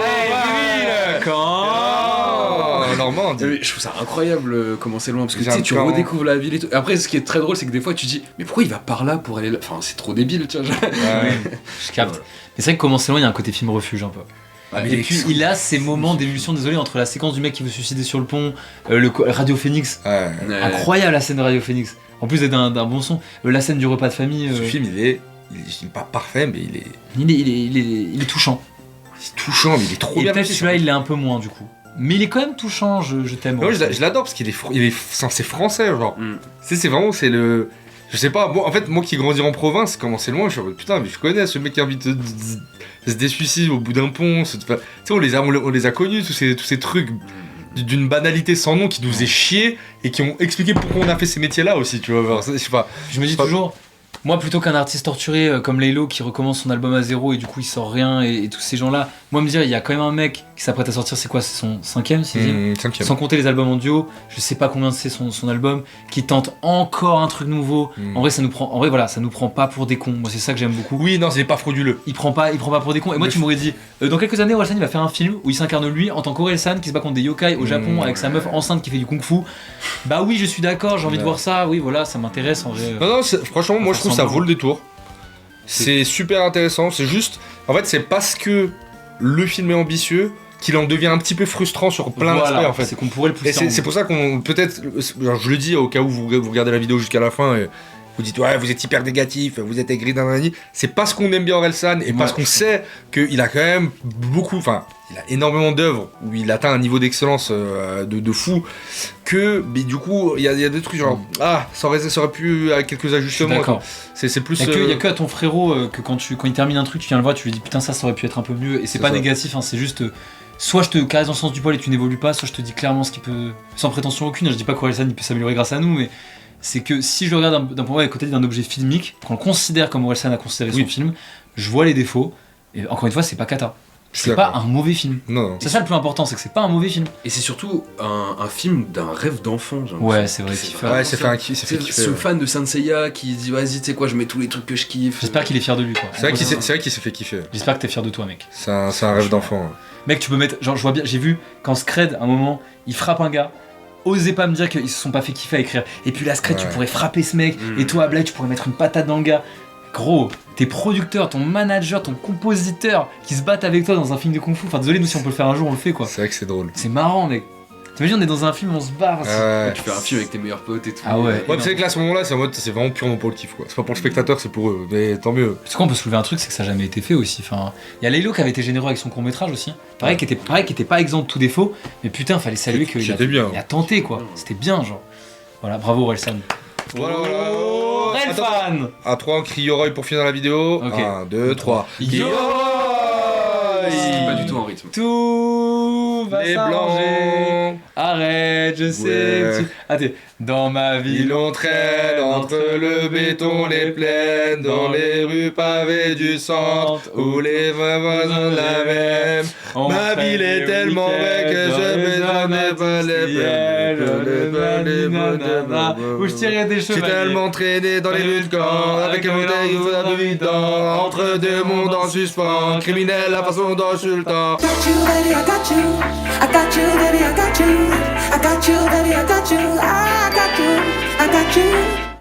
Oh, Normand. Je trouve ça incroyable comment c'est loin parce que J'ai tu sais, un tu plan. redécouvres la ville et tout. Après, ce qui est très drôle, c'est que des fois tu dis, mais pourquoi il va par là pour aller là? Enfin, c'est trop débile, tu vois. Ouais. Je capte. Mais c'est vrai que Comment c'est loin, il y a un côté film refuge un peu. Ah, Et puis il a ces moments d'émulsion, désolé, entre la séquence du mec qui veut se suicider sur le pont, le Radio Phoenix, Ouais. incroyable la scène de Radio Phoenix. En plus d'être d'un bon son, la scène du repas de famille, Ce film, il est pas parfait, mais il est il est touchant. touchant, mais il est trop Et bien peut-être fait. celui-là il l'est un peu moins du coup. Mais il est quand même touchant, je t'aime. Ouais, je l'adore parce qu'il est, c'est français, genre. Mm. C'est vraiment, c'est le. Je sais pas, moi, en fait, moi qui grandis en province, comment c'est loin, je suis en mode, putain, mais je connais ce mec qui a envie de se désuicide au bout d'un pont. Tu sais, on les a connus, tous ces trucs d'une banalité sans nom qui nous faisait chier et qui ont expliqué pourquoi on a fait ces métiers-là aussi, tu vois. Alors, je sais pas. Je me dis Pas- toujours, moi plutôt qu'un artiste torturé comme Laylo qui recommence son album à zéro et du coup il sort rien et tous ces gens-là, moi me dire il y a quand même un mec qui s'apprête à sortir, c'est quoi, c'est son 5ème, 6ème, Cinquième. sans compter les albums en duo, je sais pas combien c'est son album, qui tente encore un truc nouveau. Mm. En vrai ça nous prend pas pour des cons. Moi c'est ça que j'aime beaucoup. Oui, non, c'est pas frauduleux. Il prend pas pour des cons. Et moi Le tu m'aurais dit dans quelques années Orelsan il va faire un film où il s'incarne lui en tant qu'Orelsan qui se bat contre des yokai au Japon avec sa meuf enceinte qui fait du kung-fu. Bah oui je suis d'accord, j'ai envie de Ouais. voir ça. Oui voilà ça m'intéresse en vrai. Non, non, franchement, moi je trouve ça semblant. vaut le détour. C'est super intéressant, c'est juste. En fait, c'est parce que le film est ambitieux qu'il en devient un petit peu frustrant sur plein Voilà, d'aspects en fait. c'est qu'on pourrait le Et pousser. c'est pour ça qu'on peut-être, genre, je le dis au cas où vous regardez la vidéo jusqu'à la fin et vous dites ouais vous êtes hyper négatif, vous êtes aigri d'un c'est parce qu'on aime bien Orelsan et parce Ouais. qu'on sait qu'il a quand même beaucoup, enfin il a énormément d'œuvres où il atteint un niveau d'excellence de fou que mais du coup il y a des trucs genre ça aurait pu avec quelques ajustements. D'accord. C'est plus. Il y a que à ton frérot que quand il termine un truc, tu viens le voir, tu lui dis putain ça aurait pu être un peu mieux. Et c'est C'est pas ça. négatif, hein, c'est juste soit je te caresse dans le sens du poil et tu n'évolues pas, soit je te dis clairement ce qui peut, sans prétention aucune. Je dis pas qu'Orelsan il peut s'améliorer grâce à nous, mais c'est que si je le regarde d'un point de vue à côté d'un objet filmique, qu'on le considère comme Orelsan a considéré Oui. son film, je vois les défauts. Et encore une fois, c'est pas cata. Je suis C'est pas d'accord. un mauvais film. Non. C'est ça le plus important, c'est que c'est pas un mauvais film. Et c'est surtout un film d'un rêve d'enfant. j'ai Ouais, l'impression. c'est vrai qu'il fait. vraiment Ouais, c'est ça. fait un kiff, c'est fait C'est kiffer, ce ouais. fan de Saint Seiya qui dit vas-y tu sais quoi je mets tous les trucs que je kiffe. J'espère qu'il est fier de lui, quoi. C'est vrai qu'il s'est fait kiffer. J'espère que t'es fier de toi, mec. C'est un rêve d'enfant. Mec, tu peux mettre. Genre, je vois bien, j'ai vu quand Scred, à un moment, il frappe un gars, osez pas me dire qu'ils se sont pas fait kiffer à écrire. Et puis la Scred, tu Ouais. pourrais frapper ce mec, et toi, Blake, tu pourrais mettre une patate dans le gars. Gros, tes producteurs, ton manager, ton compositeur qui se battent avec toi dans un film de kung-fu. Enfin, désolé, nous, si on peut le faire un jour, on le fait quoi. C'est vrai que c'est drôle. C'est marrant, mec. T'imagines, on est dans un film, on se barre. Ouais. Tu fais un film avec tes meilleurs potes et tout. Ah ouais. Ouais, mais c'est vrai que là, à ce moment-là, c'est en mode, c'est vraiment purement pour le kiff, quoi. C'est pas pour le spectateur, c'est pour eux. Mais tant mieux. Parce qu'on peut soulever un truc, c'est que ça n'a jamais été fait aussi. Enfin, il y a Laylo qui avait été généreux avec son court-métrage aussi. Pareil, qui était pas exempt de tout défaut. Mais putain, fallait saluer qu'il C'était bien. il a tenté quoi. C'était bien, genre. Voilà, bravo Relsan. Voilà. Relfan. À 3, on crie Yoroi pour finir la vidéo. Ok. 1, 2, 3. Yoroi. C'est pas du tout en rythme. Tout va Les s'arranger. blancs. Arrête, je sais Ouais. que tu... Attends, dans ma ville Ils on traîne entre le béton, les plaines, dans les rues pavées du centre, où les voisins sont la même. Ma ville est tellement vraie que je vais jamais pas Où je tirais des Je suis cheveux. tellement traîné dans les rues de Caen, avec un bouteille ou un demi-temps, entre deux mondes en suspens, criminel la façon dont je suis le temps. Got you, baby, I got you. I got you, baby, I got you. I got you, baby, I got you. I got you, I got you.